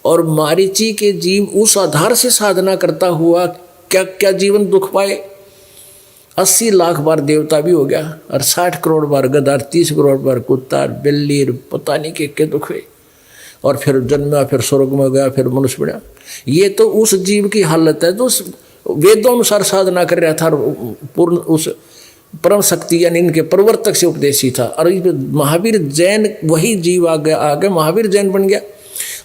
और मारीची के जीव उस आधार से साधना करता हुआ क्या क्या जीवन दुख पाए। 80 लाख बार देवता भी हो गया और 60 करोड़ बार गधा, 30 करोड़ बार कुत्ता, बिल्ली, पता नहीं के दुख हुए। और फिर जन्मा, फिर स्वर्ग में गया, फिर मनुष्य बना। ये तो उस जीव की हालत है जो वेदों अनुसार साधना कर रहा था, पूर्ण उस परम शक्ति यानी इनके प्रवर्तक से उपदेशी था। और महावीर जैन वही जीव आगे महावीर जैन बन गया।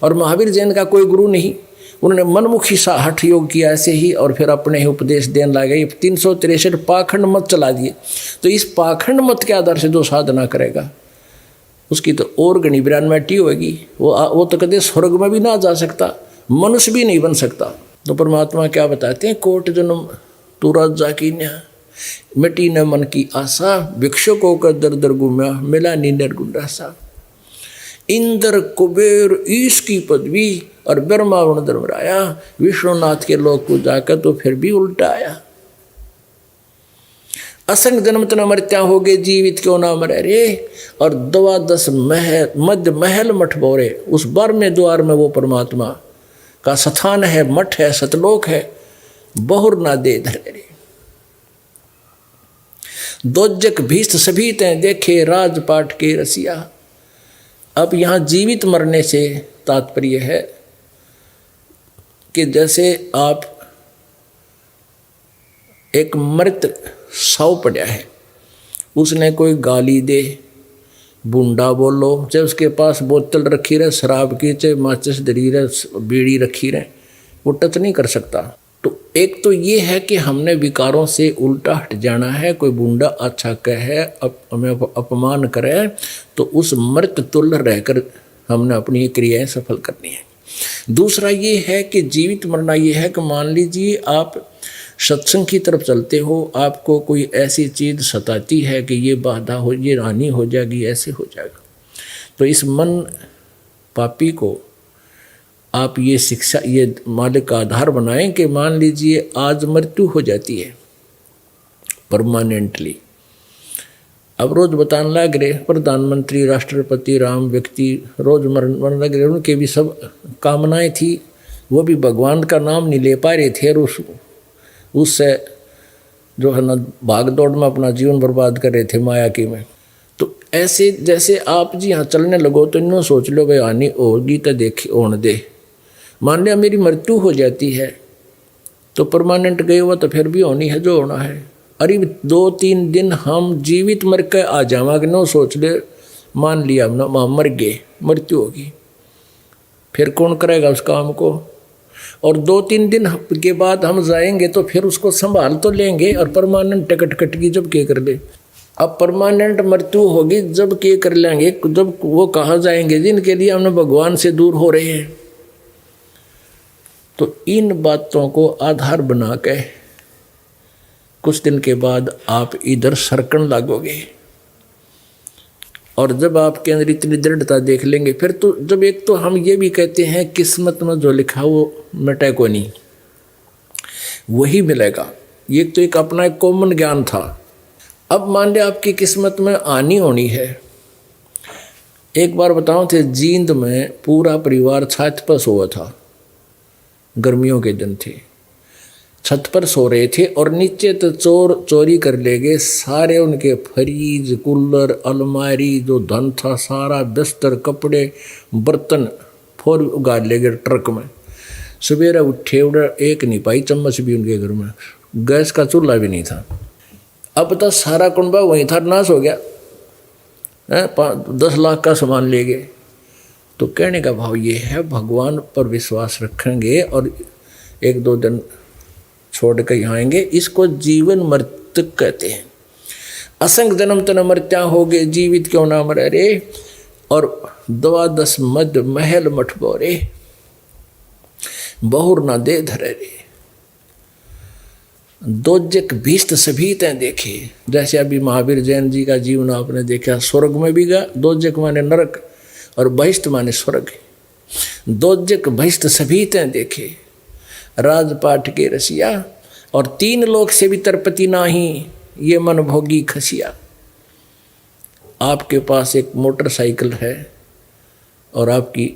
और महावीर जैन का कोई गुरु नहीं, उन्होंने मनमुखी सा हठ योग किया ऐसे ही, और फिर अपने ही उपदेश देने लगे। 363 पाखंड मत चला दिए। तो इस पाखंड मत के आधार से जो साधना करेगा उसकी तो और घनी बिरानमेटी होगी। वो तो कदे स्वर्ग में भी ना जा सकता, मनुष्य भी नहीं बन सकता। तो परमात्मा क्या बताते हैं, कोट जन्म तू राजा की न्या, मिटी न मन की आशा, भिक्षुकों का दर दर घूमा, मिला नी निर्गुण सा। इंद्र कुबेर ईश की पदवी और ब्रह्मा वर्ण धर्मराया, विष्णुनाथ के लोक को जाकर तो फिर भी उल्टा आया। असंग जन्म तना मरत्या हो गए, जीवित क्यों ना मरे रे। और 12 महल मध्य महल मठ बोरे, उस 12वें द्वार में वो परमात्मा का स्थान है, मठ है, सतलोक है। बहुर ना दे धरे रे। दोजक भीष्ट सभी तय देखे, राजपाट के रसिया। अब यहाँ जीवित मरने से तात्पर्य है कि जैसे आप एक मृत शव पड़ा है, उसने कोई गाली दे, बुंडा बोलो, चाहे उसके पास बोतल रखी रहे शराब की, चाहे माचिस धरी रहे, बीड़ी रखी रहे, वो टच नहीं कर सकता। तो एक तो ये है कि हमने विकारों से उल्टा हट जाना है। कोई बुंडा अच्छा कहे, हमें अपमान करे, तो उस मृत तुल्य रहकर हमने अपनी क्रियाएं सफल करनी है। दूसरा ये है कि जीवित मरना ये है कि मान लीजिए आप सत्संग की तरफ चलते हो, आपको कोई ऐसी चीज़ सताती है कि ये बाधा हो, ये हानि हो जाएगी, ऐसे हो जाएगा। तो इस मन पापी को आप ये शिक्षा, ये मालिक का आधार बनाएं कि मान लीजिए आज मृत्यु हो जाती है परमानेंटली। अब रोज बताने लग रहे प्रधानमंत्री, राष्ट्रपति, राम व्यक्ति रोज मरने लग रहे, उनके भी सब कामनाएं थी, वो भी भगवान का नाम नहीं ले पा रहे थे और उससे जो है ना भाग दौड़ में अपना जीवन बर्बाद कर रहे थे माया की में। तो ऐसे जैसे आप जी यहाँ चलने लगो तो इन्हों सोच लो भाई हानि होगी तो देखी होने दे। मान लिया मेरी मृत्यु हो जाती है तो परमानेंट गए हुआ तो फिर भी होनी है जो होना है। अरे 2-3 दिन हम जीवित मर के आ जावांगे, नो सोच ले, मान लिया हम मर गए, मृत्यु होगी, फिर कौन करेगा उस काम को। और 2-3 दिन के बाद हम जाएंगे तो फिर उसको संभाल तो लेंगे, और परमानेंट टिकट कटगी जब के कर ले। अब परमानेंट मृत्यु होगी जब के कर लेंगे, जब वो कहाँ जाएंगे जिनके लिए हमने भगवान से दूर हो रहे हैं। तो इन बातों को आधार बना के कुछ दिन के बाद आप इधर सरकन लागोगे, और जब आपके अंदर इतनी दृढ़ता देख लेंगे फिर तो जब एक तो हम ये भी कहते हैं किस्मत में जो लिखा वो मिटे को नहीं, वही मिलेगा। ये तो एक अपना एक कॉमन ज्ञान था। अब मान लिया आपकी किस्मत में आनी होनी है। एक बार बताऊं थे जींद में पूरा परिवार छत पर सोया था, गर्मियों के दिन थे, छत पर सो रहे थे और नीचे तो चोर चोरी कर ले गए सारे उनके फ्रीज, कूलर, अलमारी, जो धन था सारा, बिस्तर, कपड़े, बर्तन फोर उगाड़ ले गए ट्रक में। सवेरे उठे उधर एक नहीं पाई चम्मच भी उनके घर में, गैस का चूल्हा भी नहीं था। अब तो सारा कुंबा वहीं था, नाश हो गया, 10 लाख का सामान ले गए। तो कहने का भाव ये है भगवान पर विश्वास रखेंगे और 1-2 दिन छोड़ कर यहाँ आएंगे, इसको जीवन मृत्यु कहते हैं। असंग जन्म तन मृत्या हो गए, जीवित क्यों ना मरे रे। और 12 मध्य महल मठ बोरे, बहुर ना दे धरे रे। दोजक भीष्ट सभी तय देखे, जैसे अभी महावीर जैन जी का जीवन आपने देखा, स्वर्ग में भी गया, दोजक माने नरक और बहिष्ठ माने स्वर्ग। दोजक बहिष्ठ सभी तय देखे, राजपाट के रसिया, और 3 लोक से भी तरपति नाही, ये मन भोगी खसिया। आपके पास एक मोटरसाइकिल है और आपकी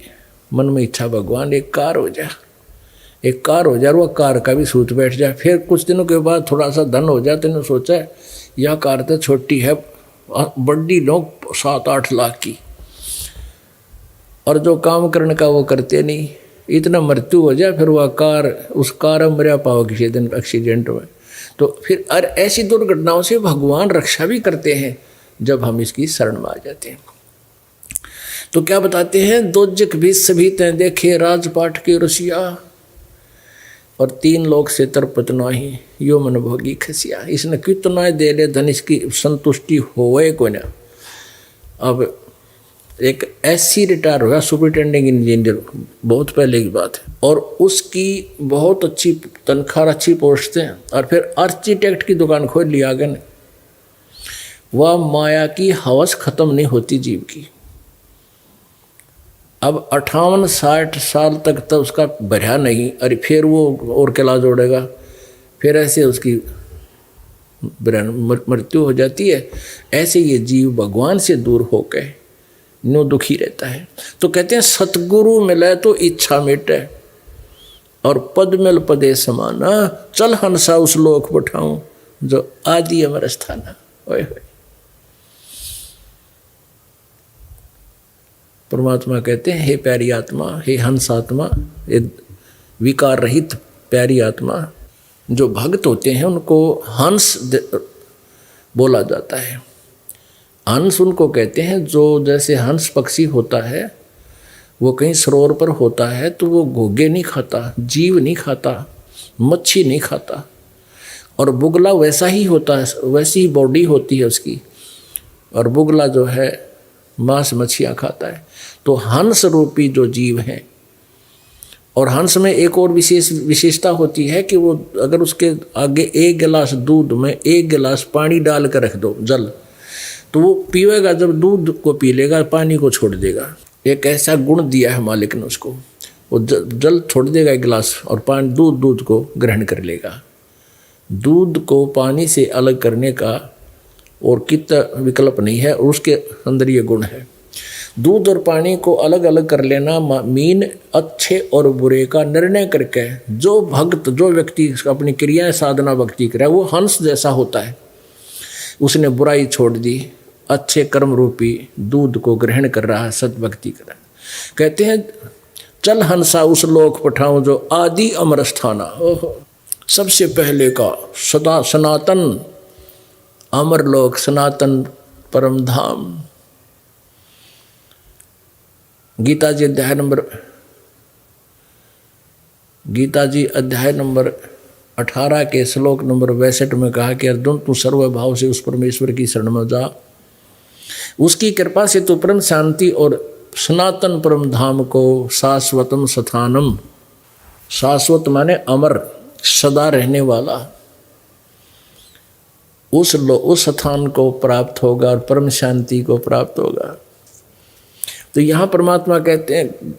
मन में इच्छा भगवान एक कार हो जाए, एक कार हो जाए, वह कार का भी सूत बैठ जाए। फिर कुछ दिनों के बाद थोड़ा सा धन हो जाए, तेने सोचा है यह कार तो छोटी है, बड़ी लोग 7-8 लाख की, और जो काम करने का वो करते नहीं, इतना मृत्यु हो जाए, फिर वह कार, उस कार मरिया पाओ किसी दिन एक्सीडेंट में। तो फिर ऐसी दुर्घटनाओं से भगवान रक्षा भी करते हैं जब हम इसकी शरण में आ जाते हैं। तो क्या बताते हैं, दोजक भी सभी तय देखे राजपाट के रसिया, और 3 लोक से तरपत नाही यो मन भोगी खसिया। इसने कितना दे ले धन, इसकी संतुष्टि होए को ना। अब एक ऐसी रिटायर हुआ सुपरिटेंडिंग इंजीनियर, बहुत पहले की बात है, और उसकी बहुत अच्छी तनख्वाह, अच्छी पोस्ट है, और फिर आर्किटेक्ट की दुकान खोल लिया आगे ने। वह माया की हवस खत्म नहीं होती जीव की। अब 58-60 साल तक तो उसका भरा नहीं, अरे फिर वो और किला जोड़ेगा, फिर ऐसे उसकी मृत्यु हो जाती है। ऐसे ये जीव भगवान से दूर होकर नो दुखी रहता है। तो कहते हैं सतगुरु मिले तो इच्छा मिटे, और पद मिल पदे समाना, चल हंसा उस लोक पठाऊं जो आदि अमर स्थाना। ओए होए, परमात्मा कहते हैं, हे प्यारी आत्मा, हे हंस आत्मा, ये विकार रहित प्यारी आत्मा, जो भक्त होते हैं उनको हंस बोला जाता है। हंस उनको कहते हैं जो, जैसे हंस पक्षी होता है, वो कहीं सरोवर पर होता है तो वो घोगे नहीं खाता, जीव नहीं खाता, मच्छी नहीं खाता, और बुगला वैसा ही होता है, वैसी ही बॉडी होती है उसकी, और बुगला जो है मांस मच्छियाँ खाता है। तो हंस रूपी जो जीव हैं, और हंस में एक और विशेषता होती है कि वो अगर उसके आगे 1 गिलास दूध में 1 गिलास पानी डाल कर रख दो, जल, तो वो पीवेगा, जब दूध को पी लेगा पानी को छोड़ देगा। एक ऐसा गुण दिया है मालिक ने उसको, वो जल छोड़ देगा 1 गिलास, और पानी दूध को ग्रहण कर लेगा। दूध को पानी से अलग करने का और कितना विकल्प नहीं है, और उसके अंदर ये गुण है। दूध और पानी को अलग अलग कर लेना मीन अच्छे और बुरे का निर्णय करके जो भक्त, जो व्यक्ति अपनी क्रियाएं साधना भक्ति करे, वो हंस जैसा होता है। उसने बुराई छोड़ दी, अच्छे कर्म रूपी दूध को ग्रहण कर रहा है, सद्भक्ति कर रहा है। कहते हैं चल हंसा उस लोक पठाऊं जो आदि अमर स्थाना। ओहो, सबसे पहले का सदा सनातन अमर लोक, सनातन परम धाम। गीता जी अध्याय नंबर 18 के श्लोक नंबर 62 में कहा कि अर्जुन, तू सर्वभाव से उस परमेश्वर की शरण में जा, उसकी कृपा से तू परम शांति और सनातन परम धाम को, शाश्वतम स्थानम, शाश्वत माने अमर, सदा रहने वाला, उस स्थान को प्राप्त होगा और परम शांति को प्राप्त होगा। तो यहाँ परमात्मा कहते हैं,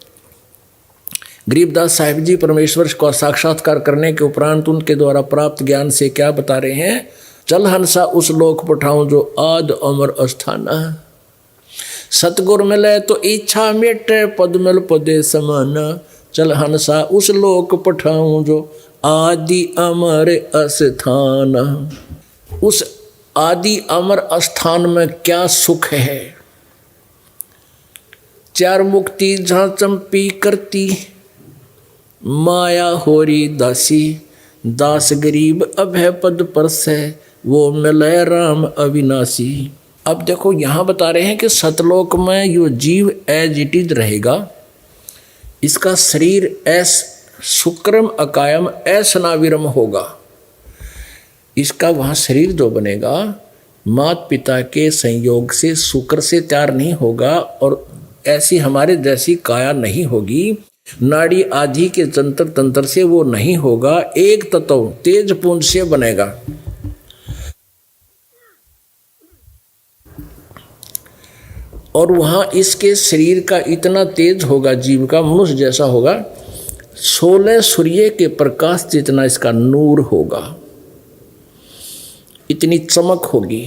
गरीबदास साहिब जी परमेश्वर को साक्षात्कार करने के उपरांत उनके द्वारा प्राप्त ज्ञान से क्या बता रहे हैं, चल हंसा उस लोक पठाऊं जो आद अमर अस्थाना। सतगुर मिले तो इच्छा मिटे, पद मिल पदे समाना, चल हंसा उस लोक पठाऊं जो आदि अमर अस्थाना। उस आदि अमर स्थान में क्या सुख है। 4 मुक्ति जहाँ चंपी करती, माया होरी दासी, दास गरीब अभय पद पर से, वो मिले राम अविनाशी। अब देखो यहाँ बता रहे हैं कि सतलोक में यो जीव एज इट इज रहेगा, इसका शरीर एस शुक्रम अकायम असनाविरम होगा। इसका वहाँ शरीर जो बनेगा माता पिता के संयोग से शुक्र से तैयार नहीं होगा, और ऐसी हमारे जैसी काया नहीं होगी, नाड़ी आदि के जंतर तंत्र से वो नहीं होगा, एक तत्व तेज पुंज से बनेगा। और वहाँ इसके शरीर का इतना तेज होगा, जीव का मनुष्य जैसा होगा, 16 सूर्य के प्रकाश जितना इसका नूर होगा, इतनी चमक होगी।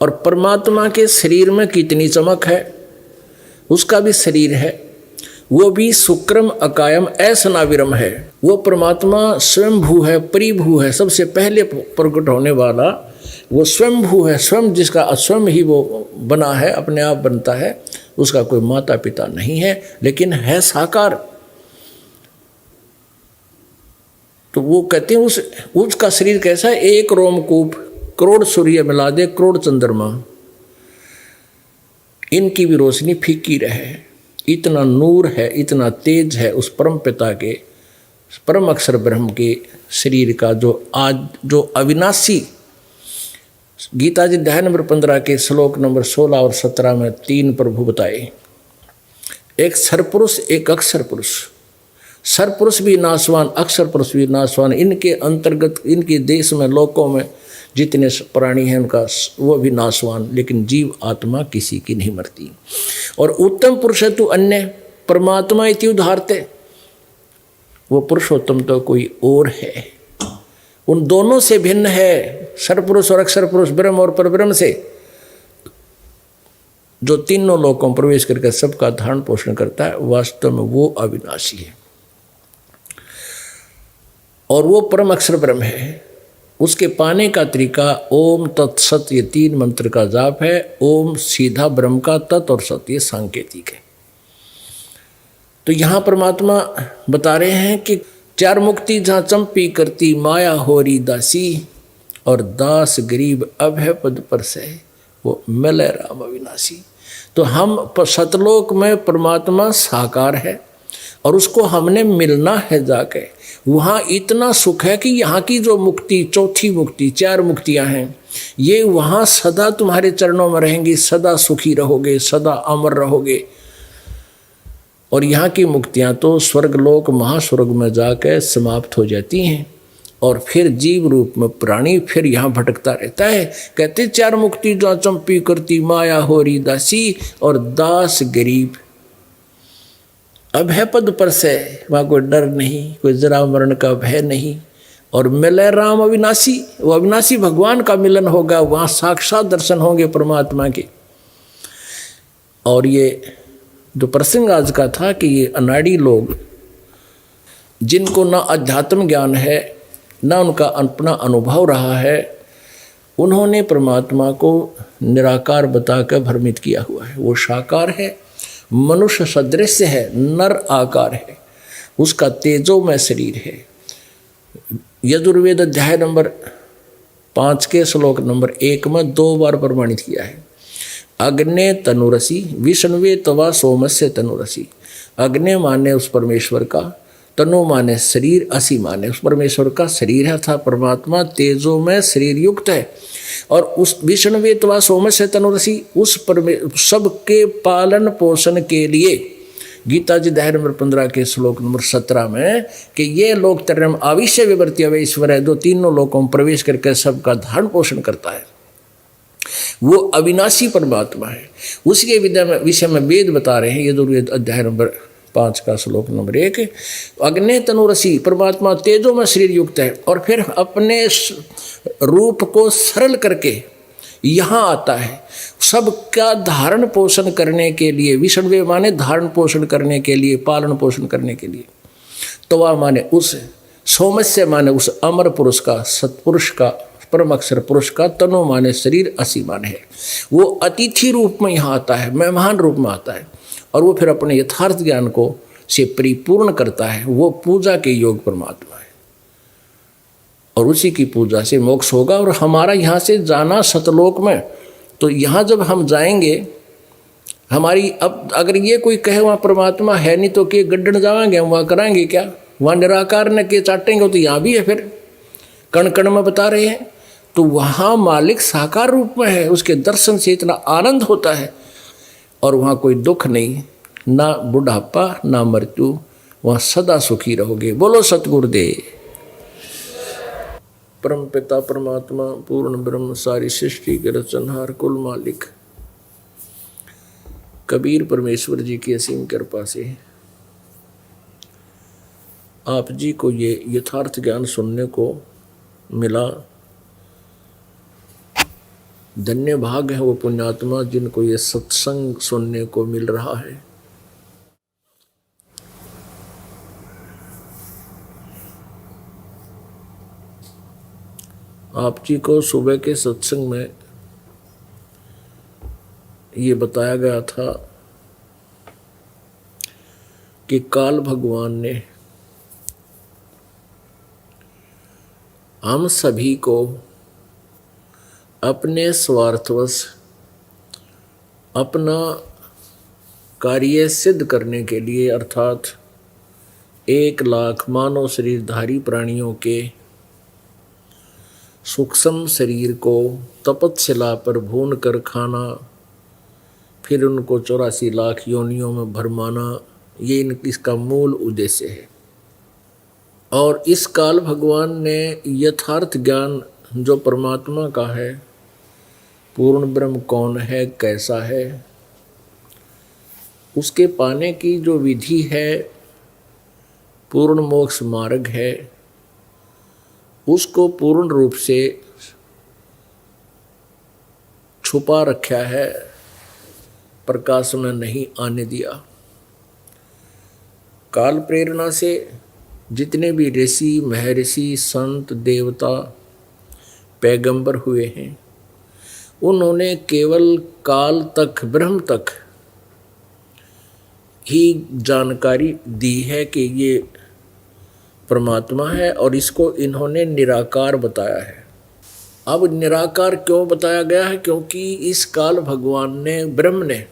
और परमात्मा के शरीर में कितनी चमक है, उसका भी शरीर है, वो भी शुक्रम अकायम असनाविरम है। वो परमात्मा स्वयंभू है, परिभू है, सबसे पहले प्रकट होने वाला वो स्वयंभू है। स्वयं जिसका स्वयं ही वो बना है, अपने आप बनता है, उसका कोई माता पिता नहीं है, लेकिन है साकार। तो वो कहते हैं उसका शरीर कैसा है, एक रोमकूप करोड़ सूर्य मिला दे, करोड़ चंद्रमा, इनकी भी रोशनी फीकी रहे। इतना नूर है, इतना तेज है उस परम पिता के, परम अक्षर ब्रह्म के शरीर का, जो अविनाशी। गीता जी अध्याय नंबर 15 के श्लोक नंबर 16 और 17 में 3 प्रभु बताए, एक सरपुरुष, एक अक्षर पुरुष। सरपुरुष भी नाशवान, अक्षर पुरुष भी नाशवान। इनके अंतर्गत, इनके देश में, लोकों में जितने प्राणी हैं उनका वो भी नाशवान, लेकिन जीव आत्मा किसी की नहीं मरती। और उत्तम पुरुष है तू अन्य परमात्मा इति उदाहरते, वो पुरुषोत्तम तो कोई और है, उन दोनों से भिन्न है। सरपुरुष और अक्षर पुरुष, ब्रह्म और परब्रह्म से, जो तीनों लोकों में प्रवेश करके सबका धारण पोषण करता है, वास्तव में वो अविनाशी है और वो परम अक्षर ब्रह्म है। उसके पाने का तरीका ओम तत्सत, ये 3 मंत्र का जाप है। ओम सीधा ब्रह्म का, तत् और सत ये सांकेतिक है। तो यहाँ परमात्मा बता रहे हैं कि 4 मुक्ति जहाँ चंपी करती, माया होरी दासी, और दास गरीब अभय पद पर से, वो मिले राम अविनाशी। तो हम सतलोक में परमात्मा साकार है और उसको हमने मिलना है जाके। वहाँ इतना सुख है कि यहाँ की जो मुक्ति, चौथी मुक्ति, 4 मुक्तियाँ हैं, ये वहाँ सदा तुम्हारे चरणों में रहेंगी, सदा सुखी रहोगे, सदा अमर रहोगे। और यहाँ की मुक्तियाँ तो स्वर्गलोक महास्वर्ग में जाकर समाप्त हो जाती हैं और फिर जीव रूप में प्राणी फिर यहाँ भटकता रहता है। कहते 4 मुक्ति जो चंपी करती, माया होरी दासी और दास गरीब अभय पद पर से, वहाँ कोई डर नहीं, कोई जरा मरण का भय नहीं। और मिले राम अविनाशी, वो अविनाशी भगवान का मिलन होगा, वहाँ साक्षात दर्शन होंगे परमात्मा के। और ये जो प्रसंग आज का था कि ये अनाड़ी लोग जिनको ना अध्यात्म ज्ञान है, ना उनका अपना अनुभव रहा है, उन्होंने परमात्मा को निराकार बताकर भ्रमित किया हुआ है। वो साकार है, मनुष्य सदृश है, नर आकार है, उसका तेजोमय शरीर है। यजुर्वेद अध्याय नंबर 5 के श्लोक नंबर 1 में 2 बार प्रमाणित किया है। अग्ने तनुरसी विष्णुवे तवा सोमस्य तनुरसी। अग्नि माने उस परमेश्वर का, तनु माने शरीर, असी माने उस परमेश्वर का शरीर है, था परमात्मा तेजो में शरीर युक्त है। और उस विष्णुवे तवा सोमस्य तनुरसी, उस सबके पालन पोषण के लिए गीता जी अध्याय नंबर 15 के श्लोक नंबर 17 में कि ये लोग तरम आविश्य विवर्ती अवैश्वर है, जो तीनों लोकों में प्रवेश करके सबका धारण पोषण करता है, वो अविनाशी परमात्मा है। उसके विषय में वेद बता रहे हैं। यजुर्वेद अध्याय नंबर 5 का श्लोक नंबर 1, अग्नि तनुरसी, परमात्मा तेजो में शरीर युक्त है और फिर अपने रूप को सरल करके यहाँ आता है सबका धारण पोषण करने के लिए। विष्णुवे माने धारण पोषण करने के लिए, पालन पोषण करने के लिए। तवा माने उस, सोमस्य माने उस अमर पुरुष का, सत्पुरुष का, परम अक्षर पुरुष का, तनु माने शरीर, असी माने है। वो अतिथि रूप में यहाँ आता है, मेहमान रूप में आता है और वो फिर अपने यथार्थ ज्ञान को से परिपूर्ण करता है। वो पूजा के योग परमात्मा है और उसी की पूजा से मोक्ष होगा। और हमारा यहाँ से जाना सतलोक में, तो यहाँ जब हम जाएंगे हमारी, अब अगर ये कोई कहे वहाँ परमात्मा है नहीं तो के गड्ढन जाएंगे हम, वहाँ कराएंगे क्या? वहाँ निराकार न के चाटेंगे, तो यहाँ भी है, फिर कण कण में बता रहे हैं। तो वहाँ मालिक साकार रूप में है, उसके दर्शन से इतना आनंद होता है और वहाँ कोई दुख नहीं, ना बुढ़ापा ना मृत्यु, वहाँ सदा सुखी रहोगे। बोलो सतगुरुदेव। परम पिता परमात्मा पूर्ण ब्रह्म सारी सृष्टि के रचनहार कुल मालिक कबीर परमेश्वर जी की असीम कृपा से आप जी को ये यथार्थ ज्ञान सुनने को मिला। धन्य भाग है वो पुण्यात्मा जिनको ये सत्संग सुनने को मिल रहा है। आप जी को सुबह के सत्संग में ये बताया गया था कि काल भगवान ने हम सभी को अपने स्वार्थवश अपना कार्य सिद्ध करने के लिए अर्थात 1,00,000 मानव शरीरधारी प्राणियों के सूक्ष्म शरीर को तपतशिला पर भून कर खाना, फिर उनको 84 लाख योनियों में भरमाना, ये इसका मूल उद्देश्य है। और इस काल भगवान ने यथार्थ ज्ञान जो परमात्मा का है, पूर्ण ब्रह्म कौन है, कैसा है, उसके पाने की जो विधि है, पूर्ण मोक्ष मार्ग है, उसको पूर्ण रूप से छुपा रखा है, प्रकाश में नहीं आने दिया। काल प्रेरणा से जितने भी ऋषि, महर्षि, संत, देवता, पैगंबर हुए हैं, उन्होंने केवल काल तक, ब्रह्म तक ही जानकारी दी है कि ये परमात्मा है और इसको इन्होंने निराकार बताया है। अब निराकार क्यों बताया गया है? क्योंकि इस काल भगवान ने, ब्रह्म ने,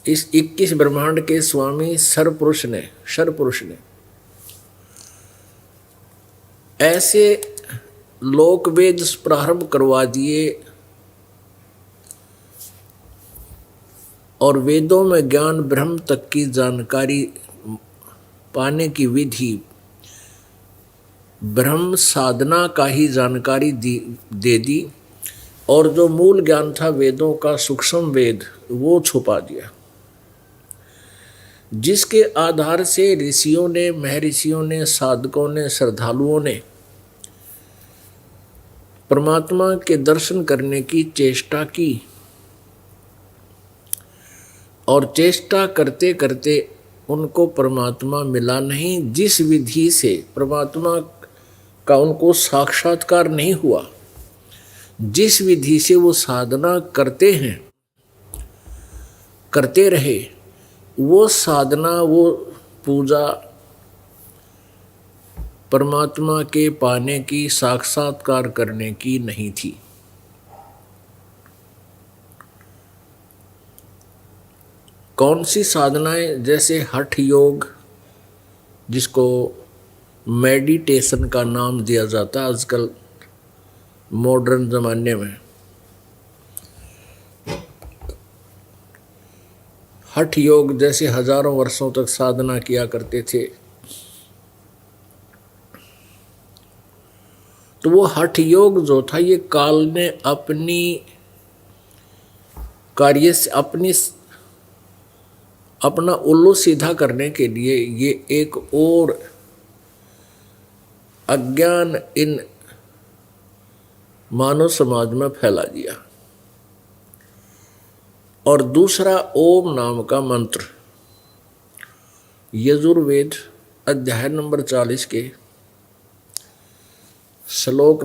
इस 21 ब्रह्मांड के स्वामी सर्वपुरुष ने ऐसे लोक वेद प्रारंभ करवा दिए और वेदों में ज्ञान ब्रह्म तक की जानकारी पाने की विधि, ब्रह्म साधना का ही जानकारी दे दी और जो मूल ज्ञान था वेदों का, सूक्ष्म वेद, वो छुपा दिया, जिसके आधार से ऋषियों ने, महर्षियों ने, साधकों ने, श्रद्धालुओं ने परमात्मा के दर्शन करने की चेष्टा की और चेष्टा करते करते उनको परमात्मा मिला नहीं। जिस विधि से परमात्मा का उनको साक्षात्कार नहीं हुआ, जिस विधि से वो साधना करते हैं, करते रहे, वो साधना, वो पूजा परमात्मा के पाने की, साक्षात्कार करने की नहीं थी। कौन सी साधनाएं? जैसे हठ योग, जिसको मेडिटेशन का नाम दिया जाता है आजकल मॉडर्न ज़माने में। हठ योग जैसे हजारों वर्षों तक साधना किया करते थे, तो वो हठ योग जो था, ये काल ने अपनी कार्य से अपना उल्लू सीधा करने के लिए ये एक और अज्ञान इन मानव समाज में फैला दिया। और दूसरा ओम नाम का मंत्र, यजुर्वेद अध्याय नंबर 40 के श्लोक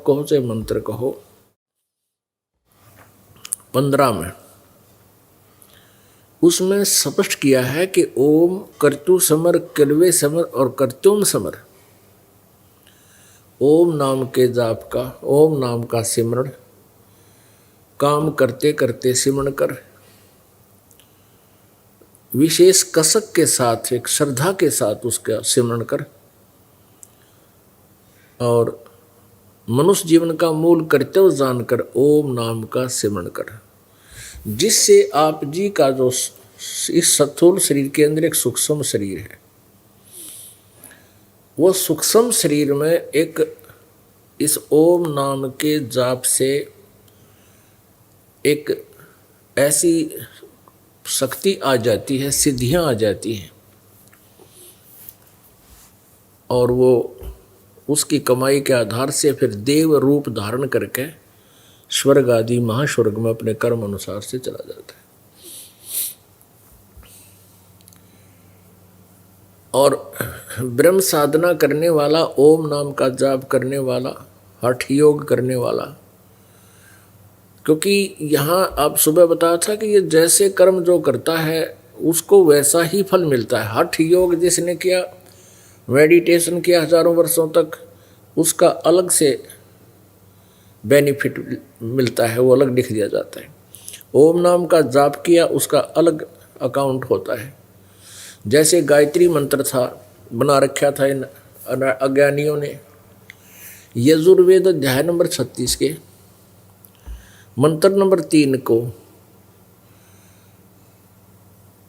कहो चाहे मंत्र कहो 15 में उसमें स्पष्ट किया है कि ओम कर्तु समर, किलवे समर और कर्त्युम समर। ओम नाम के जाप का, ओम नाम का सिमरण, काम करते करते सिमरण कर, विशेष कसक के साथ, एक श्रद्धा के साथ उसका सिमरण कर, और मनुष्य जीवन का मूल कर्तव्य जानकर ओम नाम का सिमरण कर, जिससे आप जी का जो इस स्थूल शरीर के अंदर एक सूक्ष्म शरीर है, वो सूक्ष्म शरीर में एक इस ओम नाम के जाप से एक ऐसी शक्ति आ जाती है, सिद्धियां आ जाती हैं, और वो उसकी कमाई के आधार से फिर देव रूप धारण करके स्वर्ग आदि महास्वर्ग में अपने कर्म अनुसार से चला जाता है। और ब्रह्म साधना करने वाला, ओम नाम का जाप करने वाला, हठ योग करने वाला, क्योंकि यहाँ आप सुबह बताया था कि ये जैसे कर्म जो करता है उसको वैसा ही फल मिलता है। हठ योग जिसने किया, मेडिटेशन किया हजारों वर्षों तक, उसका अलग से बेनिफिट मिलता है, वो अलग लिख दिया जाता है। ओम नाम का जाप किया उसका अलग अकाउंट होता है। जैसे गायत्री मंत्र था, बना रखा था इन अज्ञानियों ने, यजुर्वेद अध्याय नंबर 36 के मंत्र नंबर 3 को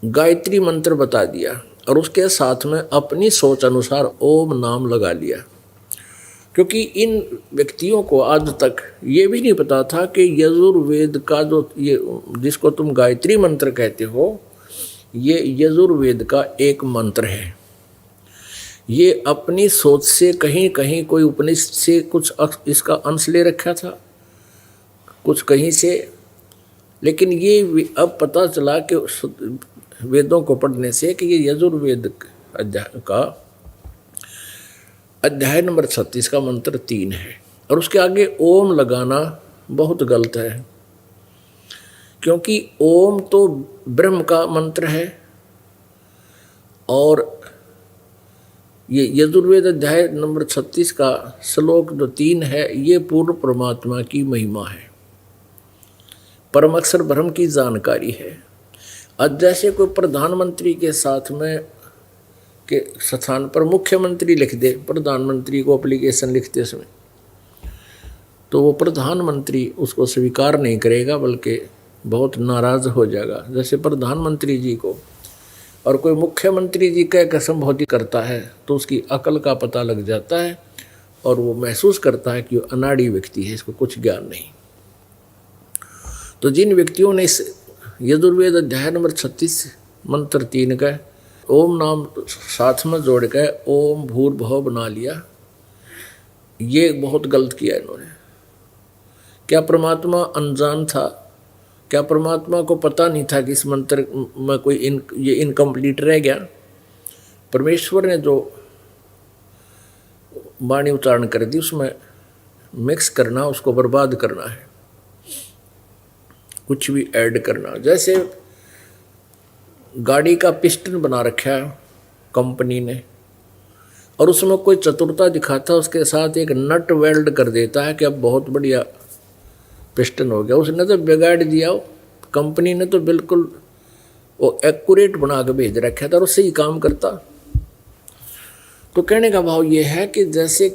गायत्री मंत्र बता दिया और उसके साथ में अपनी सोच अनुसार ओम नाम लगा लिया। क्योंकि इन व्यक्तियों को आज तक ये भी नहीं पता था कि यजुर्वेद का जो ये जिसको तुम गायत्री मंत्र कहते हो, ये यजुर्वेद का एक मंत्र है। ये अपनी सोच से कहीं कहीं कोई उपनिषद से कुछ इसका अंश ले रखा था, कुछ कहीं से, लेकिन ये अब पता चला कि वेदों को पढ़ने से कि ये यजुर्वेद का अध्याय नंबर 36 का मंत्र 3 है और उसके आगे ओम लगाना बहुत गलत है, क्योंकि ओम तो ब्रह्म का मंत्र है और ये यजुर्वेद अध्याय नंबर 36 का श्लोक जो 3 है, ये पूर्ण परमात्मा की महिमा है, परम अक्षर ब्रह्म की जानकारी है। अब जैसे कोई प्रधानमंत्री के साथ में के स्थान पर मुख्यमंत्री लिख दे, प्रधानमंत्री को एप्लीकेशन लिखते समय, तो वो प्रधानमंत्री उसको स्वीकार नहीं करेगा बल्कि बहुत नाराज हो जाएगा। जैसे प्रधानमंत्री जी को और कोई मुख्यमंत्री जी का संबोधित करता है तो उसकी अकल का पता लग जाता है और वो महसूस करता है कि वो अनाड़ी व्यक्ति है, इसको कुछ ज्ञान नहीं। तो जिन व्यक्तियों ने इस यजुर्वेद अध्याय नंबर 36 मंत्र 3 का ओम नाम साथ में जोड़ के ओम भूर्भुवः बना लिया, ये बहुत गलत किया इन्होंने। क्या परमात्मा अनजान था? क्या परमात्मा को पता नहीं था कि इस मंत्र में कोई ये इनकम्प्लीट रह गया? परमेश्वर ने जो वाणी उच्चारण कर दी उसमें मिक्स करना, उसको बर्बाद करना है, कुछ भी ऐड करना। जैसे गाड़ी का पिस्टन बना रखा है कंपनी ने और उसमें कोई चतुरता दिखाता है, उसके साथ एक नट वेल्ड कर देता है कि अब बहुत बढ़िया पिस्टन हो गया। उसने तो बिगाड़ दिया, कंपनी ने तो बिल्कुल वो एक्यूरेट बना के भेज रखा था और उससे ही काम करता। तो कहने का भाव ये है कि जैसे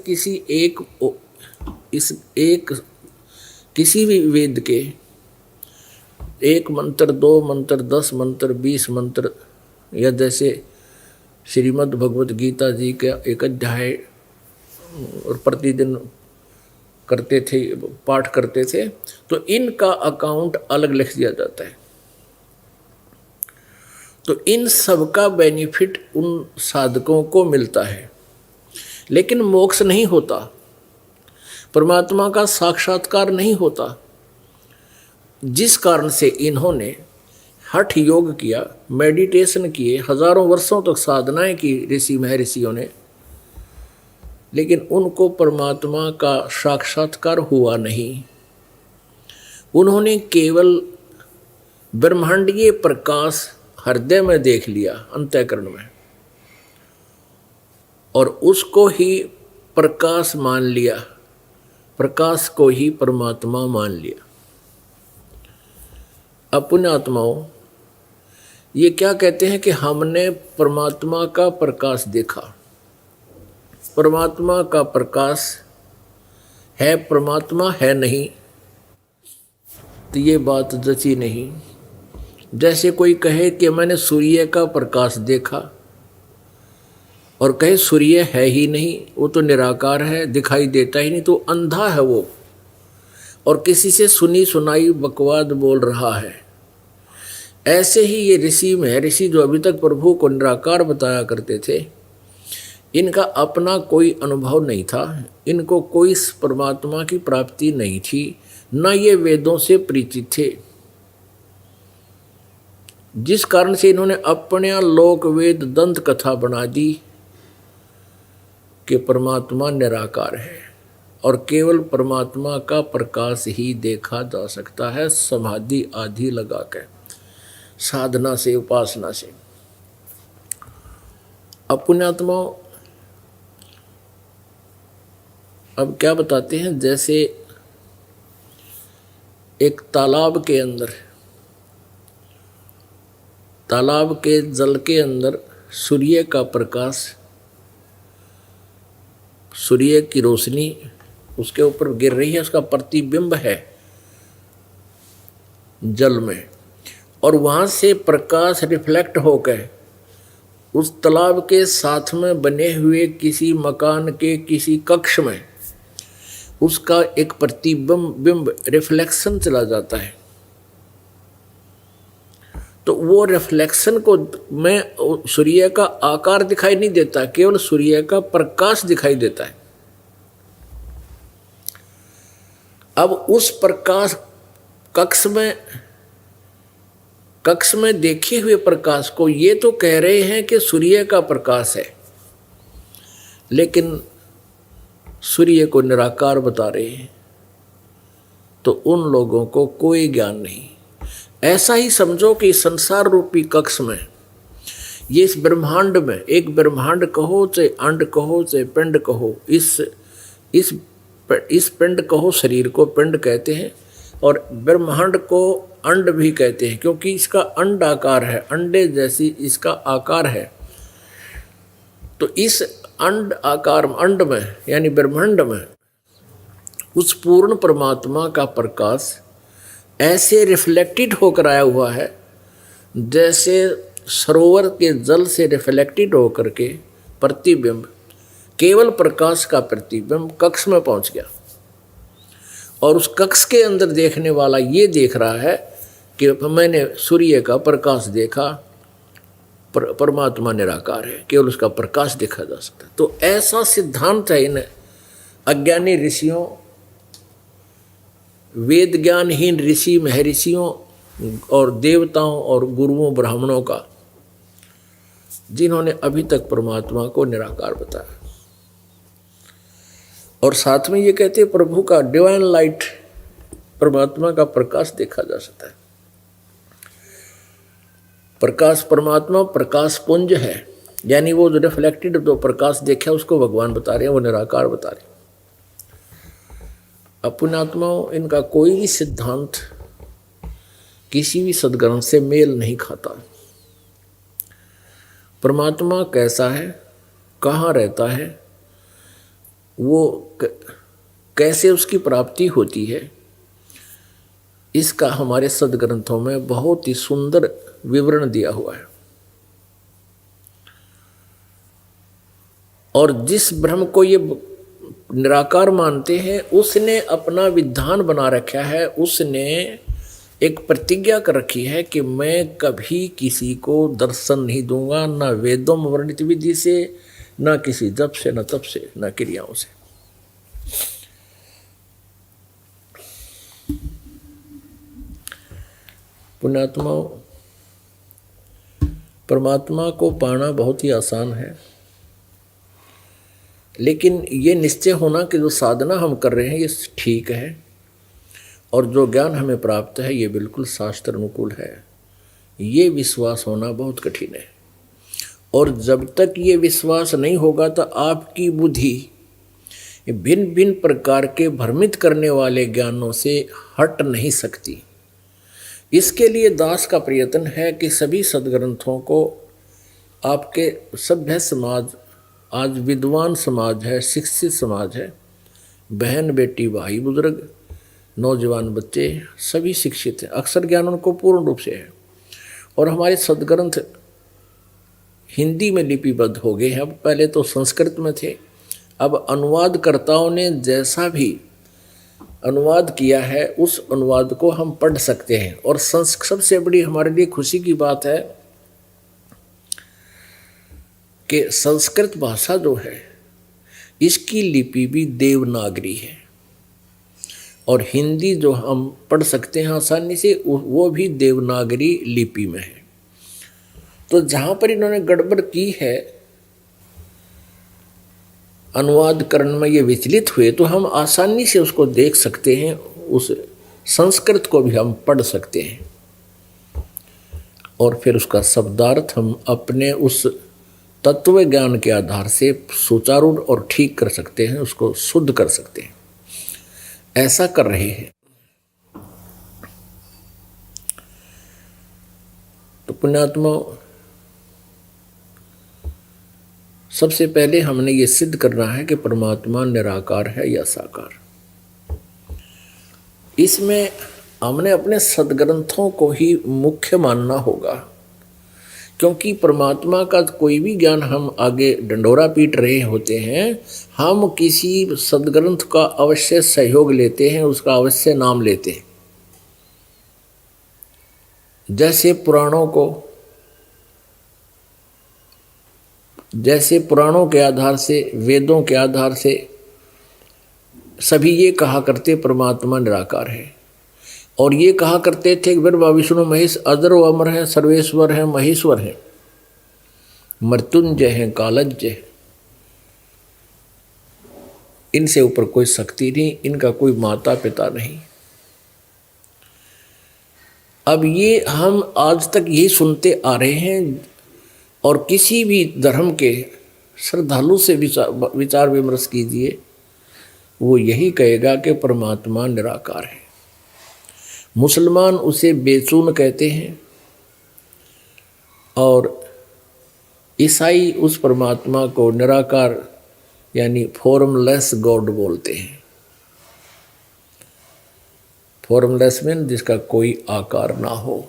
किसी भी वेद के एक मंत्र, 2 मंत्र, 10 मंत्र, 20 मंत्र, या जैसे श्रीमद् भगवत गीता जी का एक अध्याय और प्रतिदिन करते थे, पाठ करते थे, तो इनका अकाउंट अलग लिख दिया जाता है। तो इन सब का बेनिफिट उन साधकों को मिलता है, लेकिन मोक्ष नहीं होता, परमात्मा का साक्षात्कार नहीं होता। जिस कारण से इन्होंने हठ योग किया, मेडिटेशन किए, हजारों वर्षों तक साधनाएं की ऋषि महर्षियों ने, लेकिन उनको परमात्मा का साक्षात्कार हुआ नहीं। उन्होंने केवल ब्रह्मांडीय प्रकाश हृदय में देख लिया, अंतःकरण में, और उसको ही प्रकाश मान लिया, प्रकाश को ही परमात्मा मान लिया। अब पुण्यात्माओं ये क्या कहते हैं कि हमने परमात्मा का प्रकाश देखा। परमात्मा का प्रकाश है, परमात्मा है नहीं, तो ये बात जची नहीं। जैसे कोई कहे कि मैंने सूर्य का प्रकाश देखा और कहे सूर्य है ही नहीं, वो तो निराकार है, दिखाई देता ही नहीं, तो अंधा है वो और किसी से सुनी सुनाई बकवाद बोल रहा है। ऐसे ही ये ऋषि महर्षि जो अभी तक प्रभु को निराकार बताया करते थे, इनका अपना कोई अनुभव नहीं था, इनको कोई परमात्मा की प्राप्ति नहीं थी, न ये वेदों से परिचित थे, जिस कारण से इन्होंने अपने लोक वेद दंत कथा बना दी कि परमात्मा निराकार है और केवल परमात्मा का प्रकाश ही देखा जा सकता है समाधि आदि लगा के, साधना से, उपासना से। अब पुण्यात्माओं, अब क्या बताते हैं, जैसे एक तालाब के अंदर, तालाब के जल के अंदर सूर्य का प्रकाश, सूर्य की रोशनी उसके ऊपर गिर रही है, उसका प्रतिबिंब है जल में, और वहाँ से प्रकाश रिफ्लेक्ट होकर उस तालाब के साथ में बने हुए किसी मकान के किसी कक्ष में उसका एक प्रतिबिंब रिफ्लेक्शन चला जाता है। तो वो रिफ्लेक्शन को में सूर्य का आकार दिखाई नहीं देता, केवल सूर्य का प्रकाश दिखाई देता है। अब उस प्रकाश कक्ष में देखे हुए प्रकाश को ये तो कह रहे हैं कि सूर्य का प्रकाश है, लेकिन सूर्य को निराकार बता रहे हैं, तो उन लोगों को कोई ज्ञान नहीं। ऐसा ही समझो कि संसार रूपी कक्ष में, ये इस ब्रह्मांड में, एक ब्रह्मांड कहो चाहे अंड कहो चाहे पिंड कहो, इस पिंड कहो, शरीर को पिंड कहते हैं और ब्रह्मांड को अंड भी कहते हैं, क्योंकि इसका अंड आकार है, अंडे जैसी इसका आकार है। तो इस अंड आकार अंड में यानी ब्रह्मांड में उस पूर्ण परमात्मा का प्रकाश ऐसे रिफ्लेक्टेड होकर आया हुआ है, जैसे सरोवर के जल से रिफ्लेक्टेड होकर के प्रतिबिंब, केवल प्रकाश का प्रतिबिंब कक्ष में पहुंच गया। और उस कक्ष के अंदर देखने वाला ये देख रहा है कि मैंने सूर्य का प्रकाश देखा, परमात्मा निराकार है, केवल उसका प्रकाश देखा जा सकता है। तो ऐसा सिद्धांत है इन अज्ञानी ऋषियों, वेद ज्ञानहीन ऋषि महर्षियों और देवताओं और गुरुओं ब्राह्मणों का, जिन्होंने अभी तक परमात्मा को निराकार बताया। और साथ में ये कहते हैं प्रभु का डिवाइन लाइट, परमात्मा का प्रकाश देखा जा सकता है। प्रकाश, परमात्मा प्रकाश पुंज है, यानी वो जो रिफ्लेक्टेड जो प्रकाश देखा उसको भगवान बता रहे हैं, वो निराकार बता रहे हैं। पुण्यात्माओं, इनका कोई भी सिद्धांत किसी भी सदग्रंथ से मेल नहीं खाता। परमात्मा कैसा है, कहाँ रहता है, वो कैसे उसकी प्राप्ति होती है, इसका हमारे सदग्रंथों में बहुत ही सुंदर विवरण दिया हुआ है। और जिस ब्रह्म को ये निराकार मानते हैं, उसने अपना विधान बना रखा है, उसने एक प्रतिज्ञा कर रखी है कि मैं कभी किसी को दर्शन नहीं दूंगा, ना वेदों में वर्णित विधि से, ना किसी जप से, ना तप से, ना क्रियाओं से। पुण्यात्माओं, परमात्मा को पाना बहुत ही आसान है, लेकिन ये निश्चय होना कि जो साधना हम कर रहे हैं ये ठीक है, और जो ज्ञान हमें प्राप्त है ये बिल्कुल शास्त्र अनुकूल है, ये विश्वास होना बहुत कठिन है। और जब तक ये विश्वास नहीं होगा तो आपकी बुद्धि भिन्न भिन्न प्रकार के भ्रमित करने वाले ज्ञानों से हट नहीं सकती। इसके लिए दास का प्रयत्न है कि सभी सदग्रंथों को आपके सभ्य समाज, आज विद्वान समाज है, शिक्षित समाज है, बहन बेटी भाई बुजुर्ग नौजवान बच्चे सभी शिक्षित हैं, अक्षर ज्ञान उनको पूर्ण रूप से है। और हमारे सदग्रंथ हिंदी में लिपिबद्ध हो गए हैं, अब पहले तो संस्कृत में थे, अब अनुवादकर्ताओं ने जैसा भी अनुवाद किया है उस अनुवाद को हम पढ़ सकते हैं। और सबसे बड़ी हमारे लिए खुशी की बात है कि संस्कृत भाषा जो है इसकी लिपि भी देवनागरी है, और हिंदी जो हम पढ़ सकते हैं आसानी से वो भी देवनागरी लिपि में है। तो जहाँ पर इन्होंने गड़बड़ की है अनुवाद करण में ये विचलित हुए तो हम आसानी से उसको देख सकते हैं, उस संस्कृत को भी हम पढ़ सकते हैं और फिर उसका शब्दार्थ हम अपने उस तत्व ज्ञान के आधार से सुचारू और ठीक कर सकते हैं, उसको शुद्ध कर सकते हैं। ऐसा कर रहे हैं। तो पुण्यात्मा, सबसे पहले हमने ये सिद्ध करना है कि परमात्मा निराकार है या साकार। इसमें हमने अपने सद्ग्रंथों को ही मुख्य मानना होगा, क्योंकि परमात्मा का कोई भी ज्ञान हम आगे डंडोरा पीट रहे होते हैं, हम किसी सद्ग्रंथ का अवश्य सहयोग लेते हैं, उसका अवश्य नाम लेते हैं। जैसे पुराणों के आधार से, वेदों के आधार से सभी ये कहा करते परमात्मा निराकार है, और ये कहा करते थे कि ब्रह्मा विष्णु महेश अजर व अमर है, सर्वेश्वर है, महेश्वर है, मृत्युंजय है, कालज्ञ है, इनसे ऊपर कोई शक्ति नहीं, इनका कोई माता पिता नहीं। अब ये हम आज तक यही सुनते आ रहे हैं, और किसी भी धर्म के श्रद्धालु से विचार विमर्श कीजिए, वो यही कहेगा कि परमात्मा निराकार है। मुसलमान उसे बेचून कहते हैं और ईसाई उस परमात्मा को निराकार यानी फॉर्मलेस गॉड बोलते हैं। फॉर्मलेस मीन जिसका कोई आकार ना हो।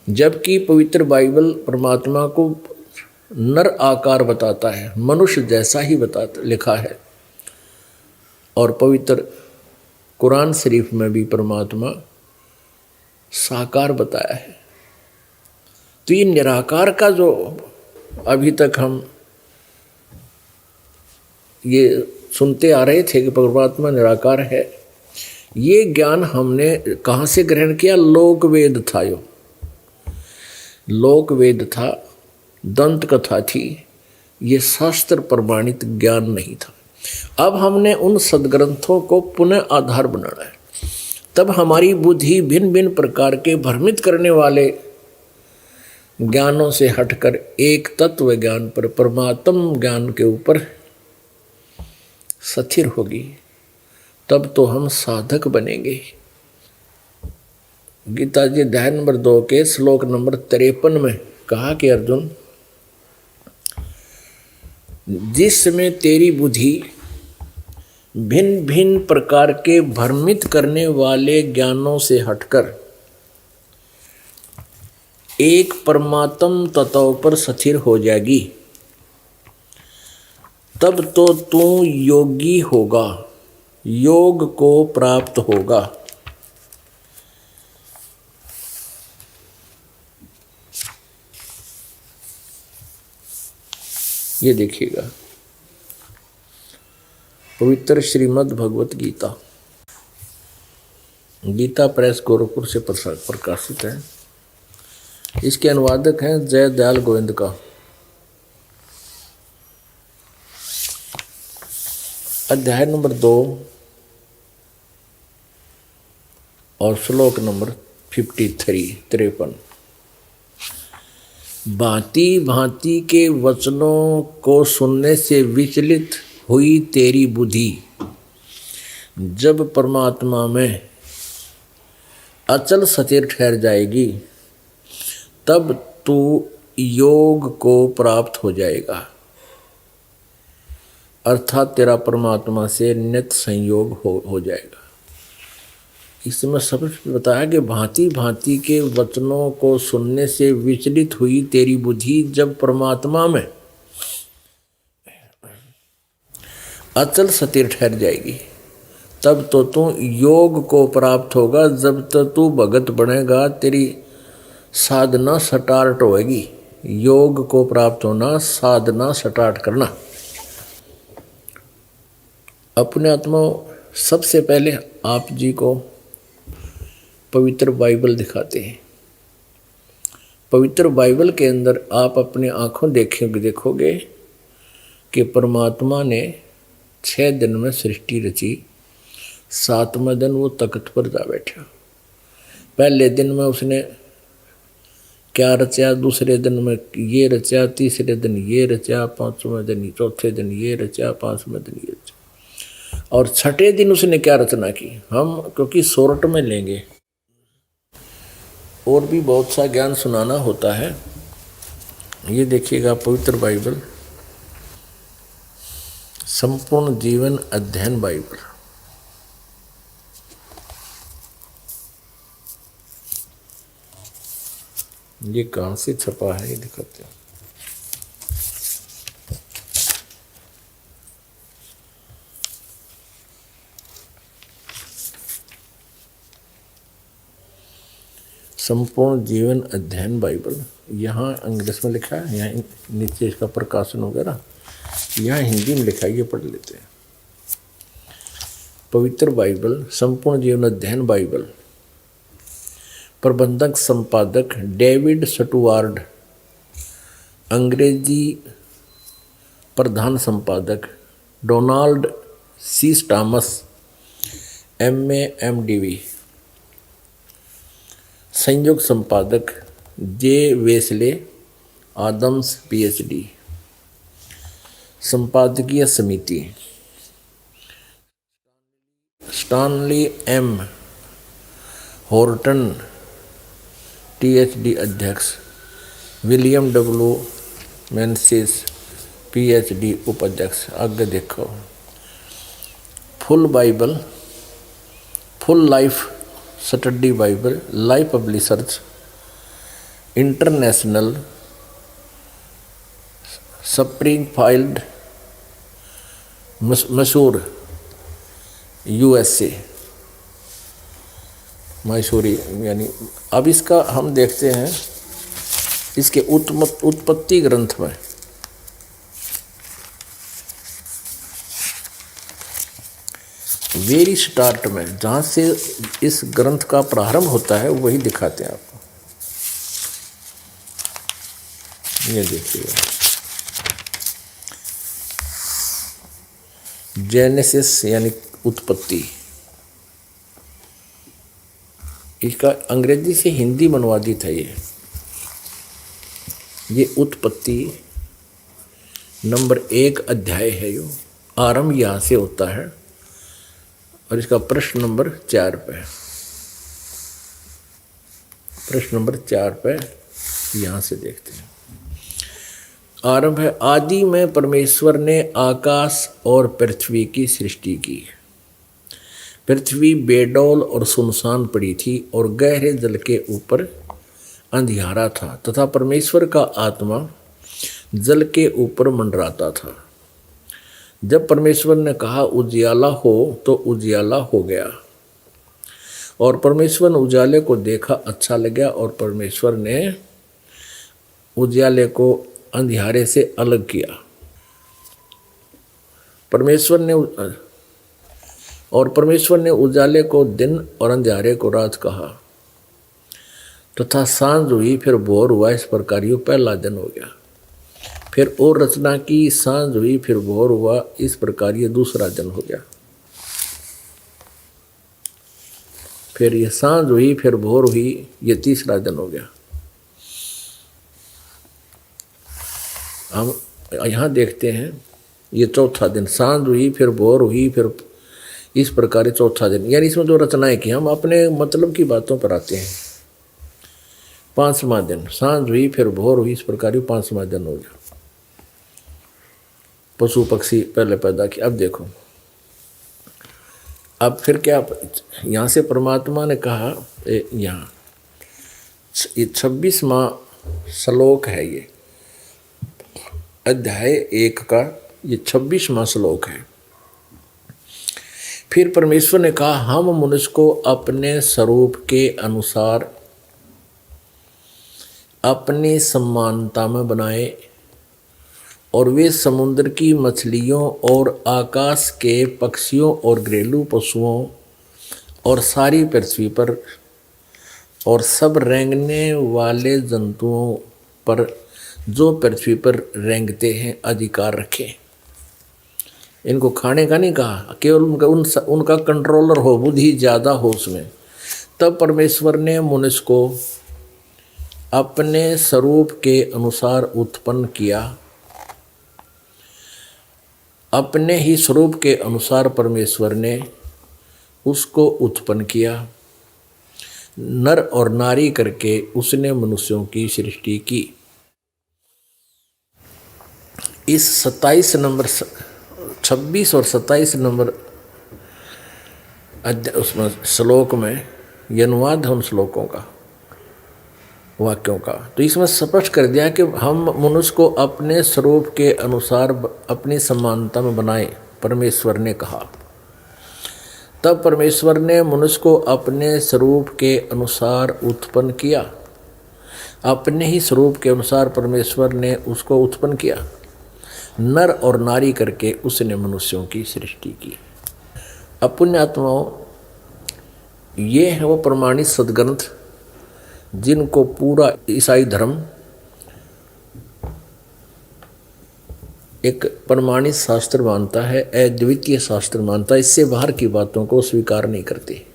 जबकि पवित्र बाइबल परमात्मा को नर आकार बताता है, मनुष्य जैसा ही लिखा है, और पवित्र कुरान शरीफ में भी परमात्मा साकार बताया है। तो ये निराकार का जो अभी तक हम ये सुनते आ रहे थे कि परमात्मा निराकार है, ये ज्ञान हमने कहाँ से ग्रहण किया? लोक वेद था, यो लोक वेद था, दंत कथा थी, ये शास्त्र प्रमाणित ज्ञान नहीं था। अब हमने उन सद्ग्रंथों को पुनः आधार बनाना है। तब हमारी बुद्धि भिन्न भिन्न प्रकार के भ्रमित करने वाले ज्ञानों से हटकर एक तत्व ज्ञान पर, परमात्म ज्ञान के ऊपर स्थिर होगी। तब तो हम साधक बनेंगे। गीता जी अध्याय नंबर 2 के श्लोक नंबर 53 में कहा कि अर्जुन, जिस समय तेरी बुद्धि भिन्न भिन्न प्रकार के भ्रमित करने वाले ज्ञानों से हटकर एक परमात्म तत्व पर स्थिर हो जाएगी, तब तो तू योगी होगा, योग को प्राप्त होगा। ये देखिएगा, पवित्र श्रीमद् भगवत गीता, गीता प्रेस गोरखपुर से प्रकाशित है। इसके अनुवादक हैं जय दयाल गोविंद का। अध्याय नंबर 2 और श्लोक नंबर 53। भांति भांति के वचनों को सुनने से विचलित हुई तेरी बुद्धि जब परमात्मा में अचल स्थिर ठहर जाएगी, तब तू योग को प्राप्त हो जाएगा, अर्थात तेरा परमात्मा से नित्य संयोग हो जाएगा। इसमें सबसे बताया कि भांति भांति के वचनों को सुनने से विचलित हुई तेरी बुद्धि जब परमात्मा में अचल स्थिर ठहर जाएगी, तब तो तू योग को प्राप्त होगा। जब तक तू भगत बनेगा, तेरी साधना स्टार्ट होएगी। योग को प्राप्त होना, साधना स्टार्ट करना। अपने आत्मा सबसे पहले आप जी को पवित्र बाइबल दिखाते हैं। पवित्र बाइबल के अंदर आप अपने आँखों देखोगे कि परमात्मा ने 6 दिन में सृष्टि रची, 7वें दिन वो तख्त पर जा बैठा। पहले दिन में उसने क्या रचा, दूसरे दिन में ये रचा, तीसरे दिन ये रचा, 5वें दिन, चौथे दिन ये रचा, 5वें दिन ये रचा, और 6ठे दिन उसने क्या रचना की। हम क्योंकि शॉर्ट में लेंगे, और भी बहुत सा ज्ञान सुनाना होता है। ये देखिएगा पवित्र बाइबल, संपूर्ण जीवन अध्ययन बाइबल, ये कहाँ से छपा है ये दिखाते हैं। संपूर्ण जीवन अध्ययन बाइबल, यहाँ अंग्रेजी में लिखा है, यहाँ नीचे इसका प्रकाशन वगैरह, यहाँ हिंदी में लिखा है, ये पढ़ लेते हैं। पवित्र बाइबल, संपूर्ण जीवन अध्ययन बाइबल, प्रबंधक संपादक डेविड स्टुअर्ट, अंग्रेजी प्रधान संपादक Donald C Thomas, MA MDV, संयुक्त संपादक J वेस्ले आदम्स PhD, संपादकीय समिति स्टानली M हॉर्टन THD अध्यक्ष, विलियम W मेंसिस PhD उपाध्यक्ष। आगे देखो, full Bible, full life study Bible, life publishers international, Springfield मशहूर USA, मैसूरी। यानी अब इसका हम देखते हैं इसके उत्पत्ति ग्रंथ में, वेरी स्टार्ट में, जहाँ से इस ग्रंथ का प्रारंभ होता है वही दिखाते हैं आपको। ये देखिएगा, जेनेसिस यानी उत्पत्ति, इसका अंग्रेजी से हिंदी में अनुवादित है। ये उत्पत्ति नंबर 1 अध्याय है। यो आरंभ यहाँ से होता है और इसका प्रश्न नंबर 4 पे, प्रश्न नंबर 4 पे यहाँ से देखते हैं। आरंभ है, आदि में परमेश्वर ने आकाश और पृथ्वी की सृष्टि की। पृथ्वी बेडौल और सुनसान पड़ी थी और गहरे जल के ऊपर अंधियारा था, तथा परमेश्वर का आत्मा जल के ऊपर मंडराता था। जब परमेश्वर ने कहा उजियाला हो, तो उजियाला हो गया। और परमेश्वर ने उजाले को देखा, अच्छा लगा, और परमेश्वर ने उजियाले को अंधियारे से अलग किया। परमेश्वर ने उजाले को दिन और अंधियारे को रात कहा, तथा सांझ हुई, फिर भोर हुआ। इस प्रकार यो पहला दिन हो गया। फिर और रचना की, सांझ हुई, फिर भोर हुआ। इस प्रकार ये दूसरा दिन हो गया। फिर ये सांझ हुई, फिर भोर हुई, ये तीसरा दिन हो गया। हम यहाँ देखते हैं ये चौथा दिन, सांझ हुई, फिर भोर हुई, फिर इस प्रकार चौथा दिन। यानी इसमें जो रचनाएं की, हम अपने मतलब की बातों पर आते हैं। 5वां दिन, सांझ हुई, फिर भोर हुई, इस प्रकार 5वां दिन हो गया। पशु पक्षी पहले पैदा किया। अब देखो, अब फिर क्या, यहाँ से परमात्मा ने कहा, यहाँ 26वां श्लोक है, ये अध्याय 1 का ये 26वां श्लोक है। फिर परमेश्वर ने कहा, हम मनुष्य को अपने स्वरूप के अनुसार अपनी समानता में बनाए, और वे समुद्र की मछलियों और आकाश के पक्षियों और घरेलू पशुओं और सारी पृथ्वी पर और सब रेंगने वाले जंतुओं पर जो पृथ्वी पर रेंगते हैं अधिकार रखें। इनको खाने का नहीं कहा, केवल उनका कंट्रोलर हो, बुद्धि ज़्यादा हो उसमें। तब परमेश्वर ने मनुष्य को अपने स्वरूप के अनुसार उत्पन्न किया। अपने ही स्वरूप के अनुसार परमेश्वर ने उसको उत्पन्न किया। नर और नारी करके उसने मनुष्यों की सृष्टि की। इस 26 और 27 नंबर उसमें श्लोक में ये अनुवाद है उन श्लोकों का, वाक्यों का। तो इसमें स्पष्ट कर दिया कि हम मनुष्य को अपने स्वरूप के अनुसार अपनी समानता में बनाए, परमेश्वर ने कहा। तब परमेश्वर ने मनुष्य को अपने स्वरूप के अनुसार उत्पन्न किया। अपने ही स्वरूप के अनुसार परमेश्वर ने उसको उत्पन्न किया। नर और नारी करके उसने मनुष्यों की सृष्टि की। अब पुण्यात्माओं, ये है वो प्रमाणित सद्ग्रंथ जिनको पूरा ईसाई धर्म एक प्रमाणित शास्त्र मानता है, अद्वितीय शास्त्र मानता है। इससे बाहर की बातों को स्वीकार नहीं करते।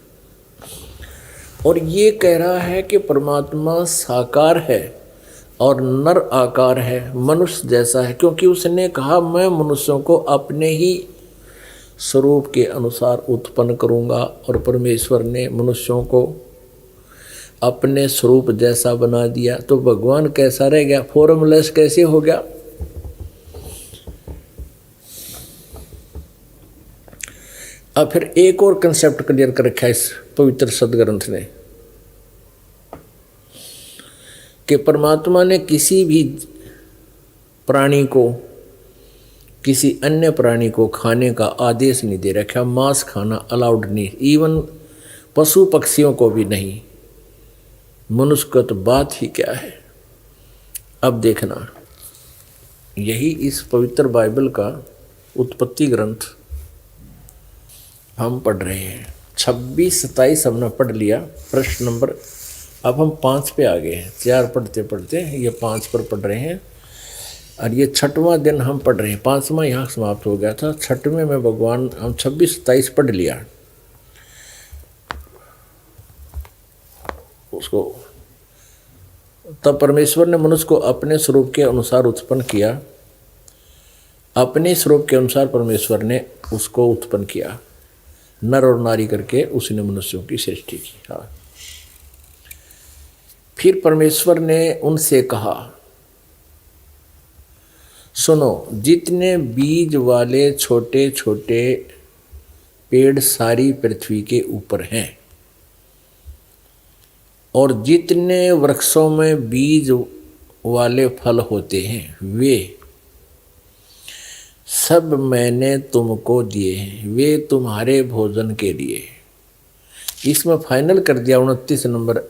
और ये कह रहा है कि परमात्मा साकार है और नर आकार है, मनुष्य जैसा है, क्योंकि उसने कहा मैं मनुष्यों को अपने ही स्वरूप के अनुसार उत्पन्न करूंगा। और परमेश्वर ने मनुष्यों को अपने स्वरूप जैसा बना दिया। तो भगवान कैसा रह गया, फॉर्मलेस कैसे हो गया? अब फिर एक और कंसेप्ट क्लियर कर रखा है इस पवित्र सद्ग्रंथ ने कि परमात्मा ने किसी भी प्राणी को, किसी अन्य प्राणी को खाने का आदेश नहीं दे रखा। मांस खाना अलाउड नहीं, इवन पशु पक्षियों को भी नहीं। मनुष्य का तो बात ही क्या है। अब देखना, यही इस पवित्र बाइबल का उत्पत्ति ग्रंथ हम पढ़ रहे हैं। 26-27 हमने पढ़ लिया। प्रश्न नंबर, अब हम 5 पे आ गए हैं। 4 पढ़ते पढ़ते ये 5 पर पढ़ रहे हैं और ये 6वां दिन हम पढ़ रहे हैं। 5वां यहाँ समाप्त हो गया था। 6वें में भगवान, हम 26-27 पढ़ लिया उसको। तब परमेश्वर ने मनुष्य को अपने स्वरूप के अनुसार उत्पन्न किया। अपने स्वरूप के अनुसार परमेश्वर ने उसको उत्पन्न किया। नर और नारी करके उसने मनुष्यों की सृष्टि की। हाँ, फिर परमेश्वर ने उनसे कहा, सुनो, जितने बीज वाले छोटे छोटे पेड़ सारी पृथ्वी के ऊपर हैं और जितने वृक्षों में बीज वाले फल होते हैं वे सब मैंने तुमको दिए हैं, वे तुम्हारे भोजन के लिए। इसमें फाइनल कर दिया 29 नंबर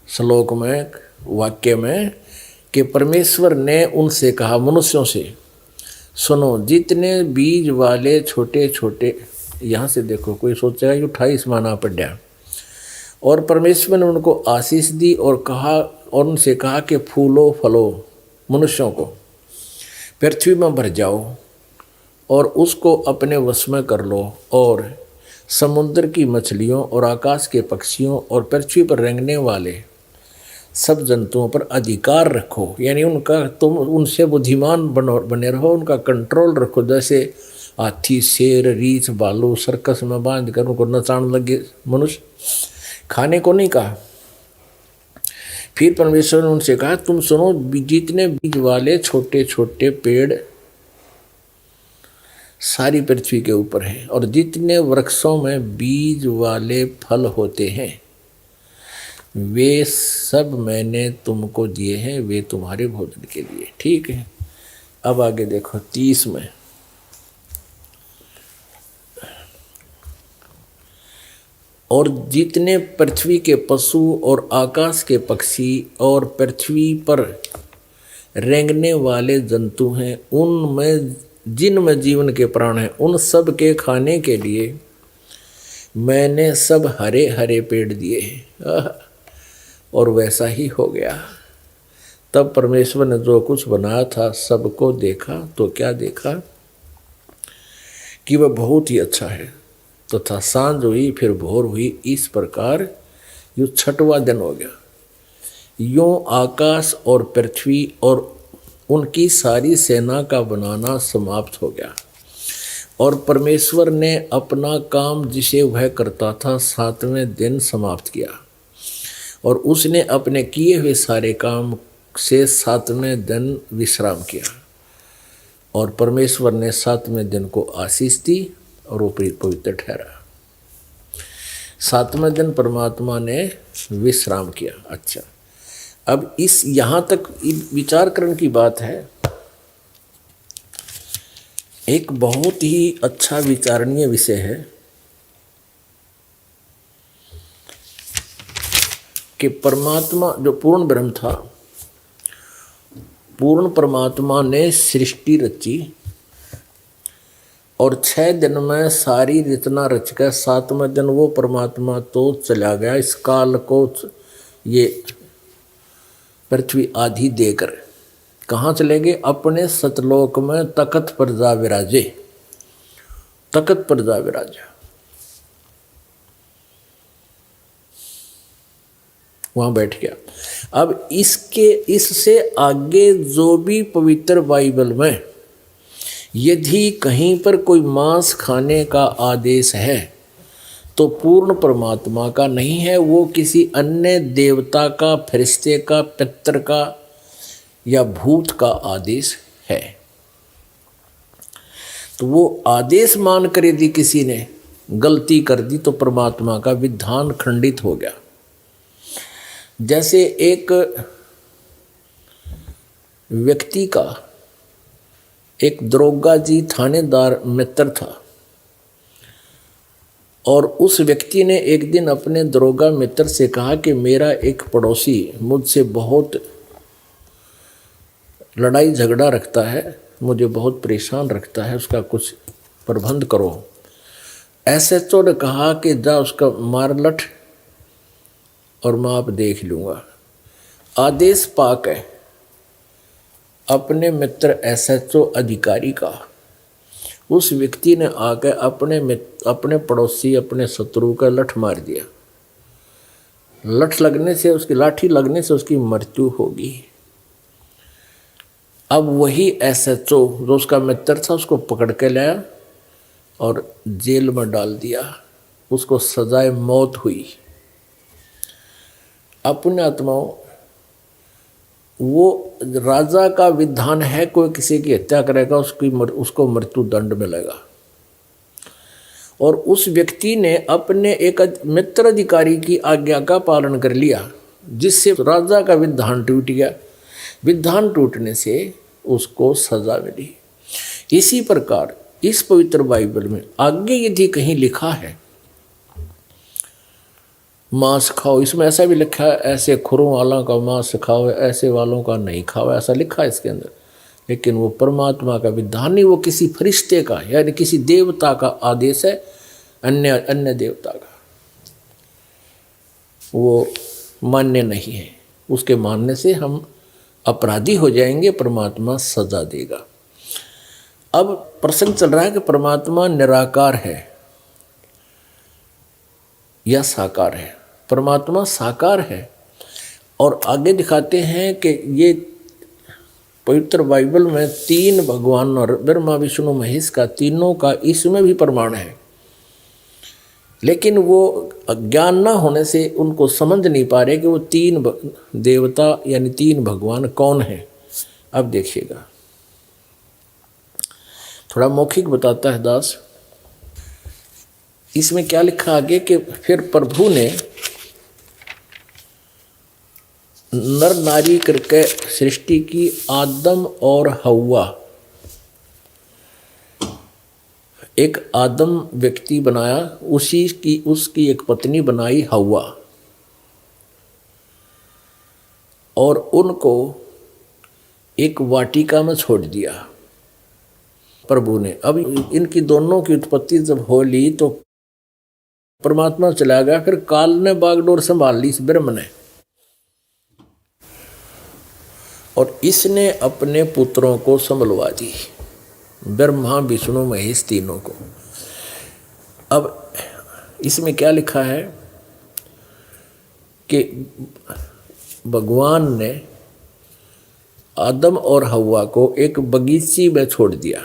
श्लोक में, वाक्य में, कि परमेश्वर ने उनसे कहा, मनुष्यों से, सुनो, जितने बीज वाले छोटे छोटे, यहाँ से देखो कोई सोचेगा कि 28 माना पड़ा। और परमेश्वर ने उनको आशीष दी और कहा, और उनसे कहा कि फूलो फलो, मनुष्यों को पृथ्वी में भर जाओ और उसको अपने वश में कर लो, और समुद्र की मछलियों और आकाश के पक्षियों और पृथ्वी पर रेंगने वाले सब जंतुओं पर अधिकार रखो। यानी उनका, तुम उनसे बुद्धिमान बने रहो, उनका कंट्रोल रखो। जैसे हाथी, शेर, रीछ, भालू सर्कस में बांध कर उनको नचाने लगे मनुष्य, खाने को नहीं कहा। फिर परमेश्वर ने उनसे कहा, तुम सुनो, जितने बीज वाले छोटे छोटे पेड़ सारी पृथ्वी के ऊपर हैं और जितने वृक्षों में बीज वाले फल होते हैं वे सब मैंने तुमको दिए हैं, वे तुम्हारे भोजन के लिए। ठीक है, अब आगे देखो 30 में, और जितने पृथ्वी के पशु और आकाश के पक्षी और पृथ्वी पर रेंगने वाले जंतु हैं, उनमें जिनमें जीवन के प्राण हैं, उन सब के खाने के लिए मैंने सब हरे हरे पेड़ दिए और वैसा ही हो गया। तब परमेश्वर ने जो कुछ बनाया था सबको देखा तो क्या देखा कि वह बहुत ही अच्छा है। तो था सांझ हुई फिर भोर हुई, इस प्रकार यो 6वां दिन हो गया। यूं आकाश और पृथ्वी और उनकी सारी सेना का बनाना समाप्त हो गया और परमेश्वर ने अपना काम जिसे वह करता था 7वें दिन समाप्त किया और उसने अपने किए हुए सारे काम से 7वें दिन विश्राम किया और परमेश्वर ने 7वें दिन को आशीष दी और वो पवित्र ठहरा। 7वें दिन परमात्मा ने विश्राम किया। अच्छा, अब इस यहाँ तक विचार करने की बात है। एक बहुत ही अच्छा विचारणीय विषय है कि परमात्मा जो पूर्ण ब्रह्म था, पूर्ण परमात्मा ने सृष्टि रची और 6 दिन में सारी रचना रच कर 7वें दिन वो परमात्मा तो चला गया इस काल को ये पृथ्वी आधी देकर। कहाँ चले गए? अपने सतलोक में तखत पर जा विराजे, तखत पर जा विराजा, वहां बैठ गया। अब इससे आगे जो भी पवित्र बाइबल में यदि कहीं पर कोई मांस खाने का आदेश है तो पूर्ण परमात्मा का नहीं है, वो किसी अन्य देवता का, फरिश्ते का, पितर का या भूत का आदेश है। तो वो आदेश मान कर यदि किसी ने गलती कर दी तो परमात्मा का विधान खंडित हो गया। जैसे एक व्यक्ति का एक दरोगा जी थानेदार मित्र था और उस व्यक्ति ने एक दिन अपने दरोगा मित्र से कहा कि मेरा एक पड़ोसी मुझसे बहुत लड़ाई झगड़ा रखता है, मुझे बहुत परेशान रखता है, उसका कुछ प्रबंध करो। एसएचओ ने कहा कि जा उसका मार लठ और मैं आप देख लूँगा। आदेश पाकर अपने मित्र एसएचओ अधिकारी का उस व्यक्ति ने आकर अपने पड़ोसी, अपने शत्रु का लठ मार दिया। लठ लगने से, उसकी लाठी लगने से उसकी मृत्यु होगी। अब वही एसएचओ जो उसका मित्र था उसको पकड़ के लाया और जेल में डाल दिया, उसको सजाए मौत हुई। अपने आत्माओं, वो राजा का विधान है कोई किसी की हत्या करेगा उसको मृत्यु दंड मिलेगा। और उस व्यक्ति ने अपने एक मित्र अधिकारी की आज्ञा का पालन कर लिया जिससे राजा का विधान टूट गया। विधान टूटने से उसको सजा मिली। इसी प्रकार इस पवित्र बाइबल में आगे यदि कहीं लिखा है मांस खाओ, इसमें ऐसा भी लिखा है ऐसे खुरों वालों का मांस खाओ, ऐसे वालों का नहीं खाओ, ऐसा लिखा है इसके अंदर। लेकिन वो परमात्मा का विधान नहीं, वो किसी फरिश्ते का यानी किसी देवता का आदेश है, अन्य देवता का, वो मान्य नहीं है। उसके मानने से हम अपराधी हो जाएंगे, परमात्मा सजा देगा। अब प्रसंग चल रहा है कि परमात्मा निराकार है या साकार है। परमात्मा साकार है और आगे दिखाते हैं कि ये पवित्र बाइबल में 3 भगवान और ब्रह्मा विष्णु महेश का, तीनों का इसमें भी प्रमाण है। लेकिन वो अज्ञान ना होने से उनको समझ नहीं पा रहे कि वो 3 देवता यानी 3 भगवान कौन है। अब देखिएगा, थोड़ा मौखिक बताता है दास। इसमें क्या लिखा आगे कि फिर प्रभु ने नर नारी करके सृष्टि की, आदम और हव्वा, एक आदम व्यक्ति बनाया, उसकी एक पत्नी बनाई हव्वा, और उनको एक वाटिका में छोड़ दिया प्रभु ने। अब इनकी दोनों की उत्पत्ति जब हो ली तो परमात्मा चला गया, फिर काल ने बागडोर संभाल ली इस ब्रह्म ने, और इसने अपने पुत्रों को संभलवा दी, ब्रह्मा विष्णु महेश तीनों को। अब इसमें क्या लिखा है कि भगवान ने आदम और हव्वा को एक बगीची में छोड़ दिया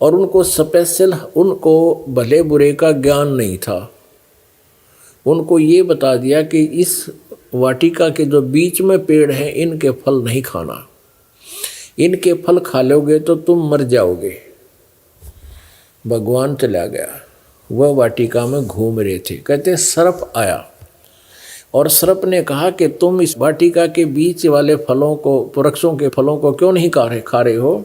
और उनको स्पेशल, उनको भले बुरे का ज्ञान नहीं था। उनको ये बता दिया कि इस वाटिका के जो बीच में पेड़ हैं इनके फल नहीं खाना, इनके फल खा लोगे तो तुम मर जाओगे। भगवान चला गया, वह वाटिका में घूम रहे थे, कहते सर्प आया और सर्प ने कहा कि तुम इस वाटिका के बीच वाले फलों को, वृक्षों के फलों को क्यों नहीं खा रहे हो?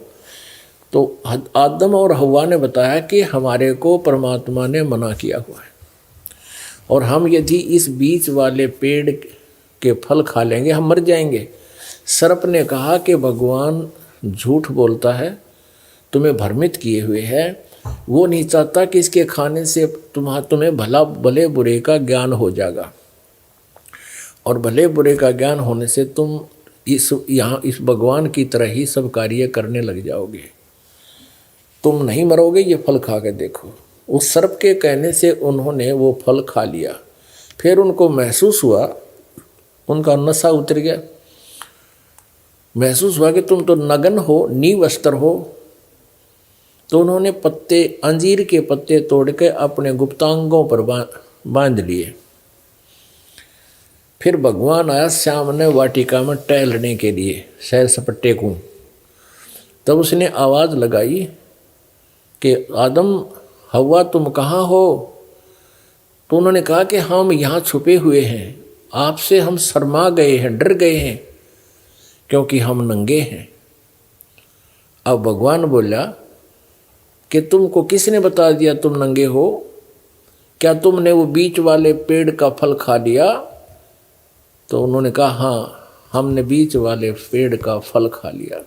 तो आदम और हव्वा ने बताया कि हमारे को परमात्मा ने मना किया हुआ है और हम यदि इस बीच वाले पेड़ के फल खा लेंगे हम मर जाएंगे। सर्प ने कहा कि भगवान झूठ बोलता है, तुम्हें भ्रमित किए हुए है, वो नहीं चाहता कि इसके खाने से तुम्हें भले बुरे का ज्ञान हो जाएगा और भले बुरे का ज्ञान होने से तुम इस भगवान की तरह ही सब कार्य करने लग जाओगे, तुम नहीं मरोगे, ये फल खा के देखो। उस सर्प के कहने से उन्होंने वो फल खा लिया, फिर उनको महसूस हुआ, उनका नशा उतर गया, महसूस हुआ कि तुम तो नग्न हो, निवस्त्र हो। तो उन्होंने पत्ते, अंजीर के पत्ते तोड़ के अपने गुप्तांगों पर बांध लिए। फिर भगवान आया श्याम ने वाटिका में टहलने के लिए, सैर सपट्टे को। तब उसने आवाज़ लगाई कि आदम हव्वा तुम कहाँ हो? तो उन्होंने कहा कि हम यहाँ छुपे हुए हैं, आपसे हम शर्मा गए हैं, डर गए हैं क्योंकि हम नंगे हैं। अब भगवान बोला कि तुमको किसने बता दिया तुम नंगे हो? क्या तुमने वो बीच वाले पेड़ का फल खा लिया? तो उन्होंने कहा हाँ, हमने बीच वाले पेड़ का फल खा लिया।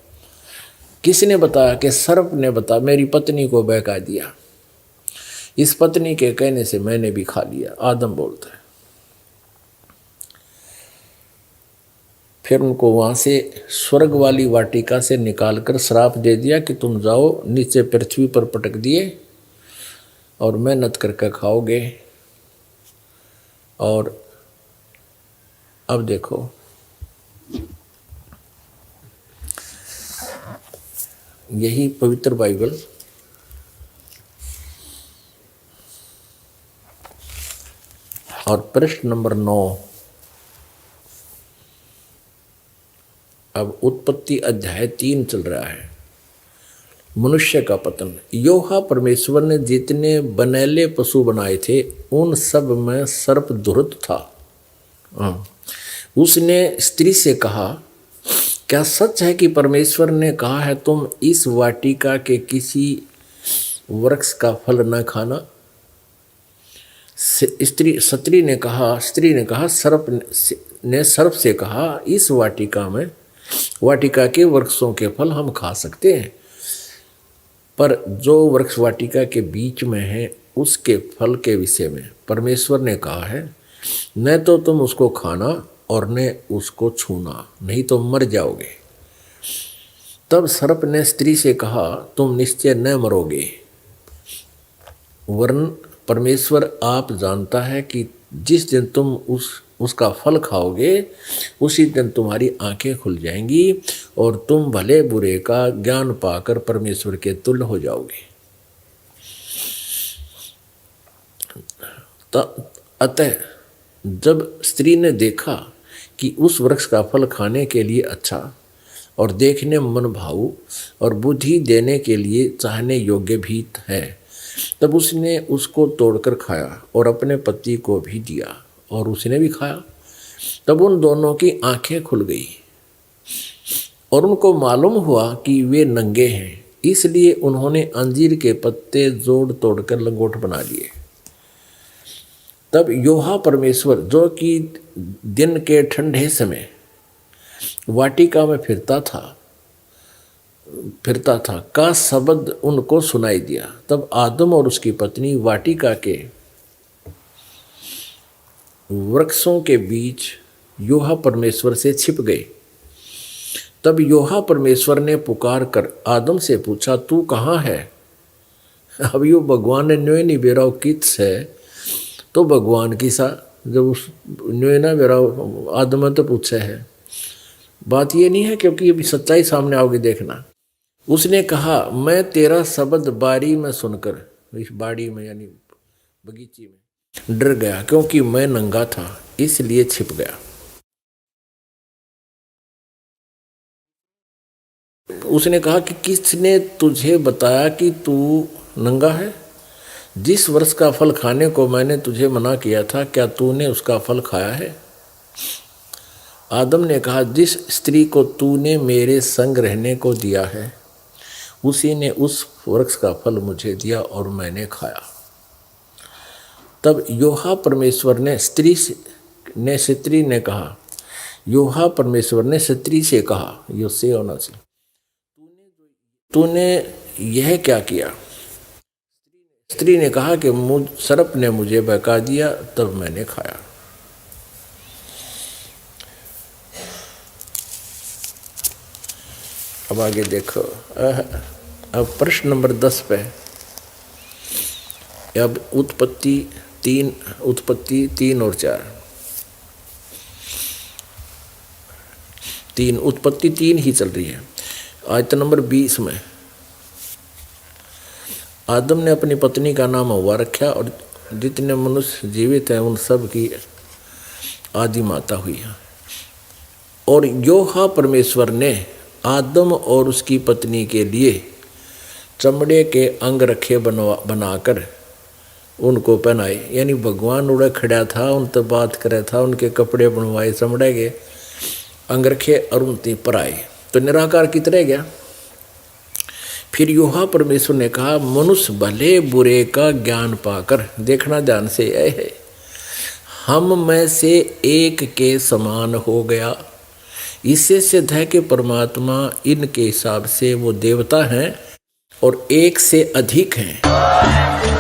किसने बताया? कि सर्प ने बताया, मेरी पत्नी को बहका दिया, इस पत्नी के कहने से मैंने भी खा लिया, आदम बोलता है। फिर उनको वहाँ से स्वर्ग वाली वाटिका से निकालकर श्राप दे दिया कि तुम जाओ, नीचे पृथ्वी पर पटक दिए और मेहनत करके खाओगे। और अब देखो, यही पवित्र बाइबल और प्रश्न नंबर 9, अब उत्पत्ति अध्याय 3 चल रहा है। मनुष्य का पतन। योहा परमेश्वर ने जितने बनेले पशु बनाए थे उन सब में सर्प दुष्ट था। उसने स्त्री से कहा, क्या सच है कि परमेश्वर ने कहा है तुम इस वाटिका के किसी वृक्ष का फल न खाना? स्त्री ने कहा सर्प से कहा, इस वाटिका के वृक्षों के फल हम खा सकते हैं, पर जो वृक्ष वाटिका के बीच में है उसके फल के विषय में परमेश्वर ने कहा है, न तो तुम उसको खाना और न उसको छूना, नहीं तो मर जाओगे। तब सर्प ने स्त्री से कहा, तुम निश्चय न मरोगे, वरन परमेश्वर आप जानता है कि जिस दिन तुम उसका फल खाओगे उसी दिन तुम्हारी आंखें खुल जाएंगी और तुम भले बुरे का ज्ञान पाकर परमेश्वर के तुल्य हो जाओगे। अतः जब स्त्री ने देखा कि उस वृक्ष का फल खाने के लिए अच्छा और देखने मन भाऊ और बुद्धि देने के लिए चाहने योग्य भी है, तब उसने उसको तोड़कर खाया और अपने पति को भी दिया और उसने भी खाया। तब उन दोनों की आंखें खुल गई और उनको मालूम हुआ कि वे नंगे हैं, इसलिए उन्होंने अंजीर के पत्ते जोड़ तोड़कर लंगोट बना लिए। तब योहा परमेश्वर, जो कि दिन के ठंडे समय वाटिका में फिरता था का शब्द उनको सुनाई दिया। तब आदम और उसकी पत्नी वाटिका के वृक्षों के बीच योहा परमेश्वर से छिप गए। तब योहा परमेश्वर ने पुकार कर आदम से पूछा, तू कहाँ है? अब यो भगवान ने न्योय नहीं बेराव किस है, तो भगवान की सा जब उस न्योय ना बेराव आदम ने तो पूछे है। बात ये नहीं है, क्योंकि अभी सच्चाई सामने आओगे देखना। उसने कहा, मैं तेरा शब्द बारी में सुनकर, इस बाड़ी में यानी बगीचे में, डर गया, क्योंकि मैं नंगा था इसलिए छिप गया। उसने कहा कि किसने तुझे बताया कि तू नंगा है? जिस वृक्ष का फल खाने को मैंने तुझे मना किया था, क्या तूने उसका फल खाया है? आदम ने कहा, जिस स्त्री को तूने मेरे संग रहने को दिया है उसी ने उस वृक्ष का फल मुझे दिया और मैंने खाया। तब योहा परमेश्वर ने स्त्री से कहा, यो से होना से, तूने यह क्या किया? स्त्री ने कहा कि सर्प ने मुझे बहका दिया, तब मैंने खाया। अब आगे देखो, अब प्रश्न नंबर 10 पे, अब उत्पत्ति 3 और 4, उत्पत्ति 3 ही चल रही है। आयत नंबर 20 में आदम ने अपनी पत्नी का नाम हव्वा रखा और जितने मनुष्य जीवित हैं उन सब की आदि माता हुई है। और योहा परमेश्वर ने आदम और उसकी पत्नी के लिए चमड़े के अंग रखे बनाकर उनको पहनाए। यानी भगवान उड़े खड़ा था, उन तब बात करे था, उनके कपड़े बनवाए, चमड़े के अंग रखे और उनती पर आए, तो निराकार की तरह गया। फिर योहा परमेश्वर ने कहा, मनुष्य भले बुरे का ज्ञान पाकर, देखना ध्यान से, यह है हम में से एक के समान हो गया। इससे सिद्ध है कि परमात्मा इनके हिसाब से वो देवता हैं और एक से अधिक हैं।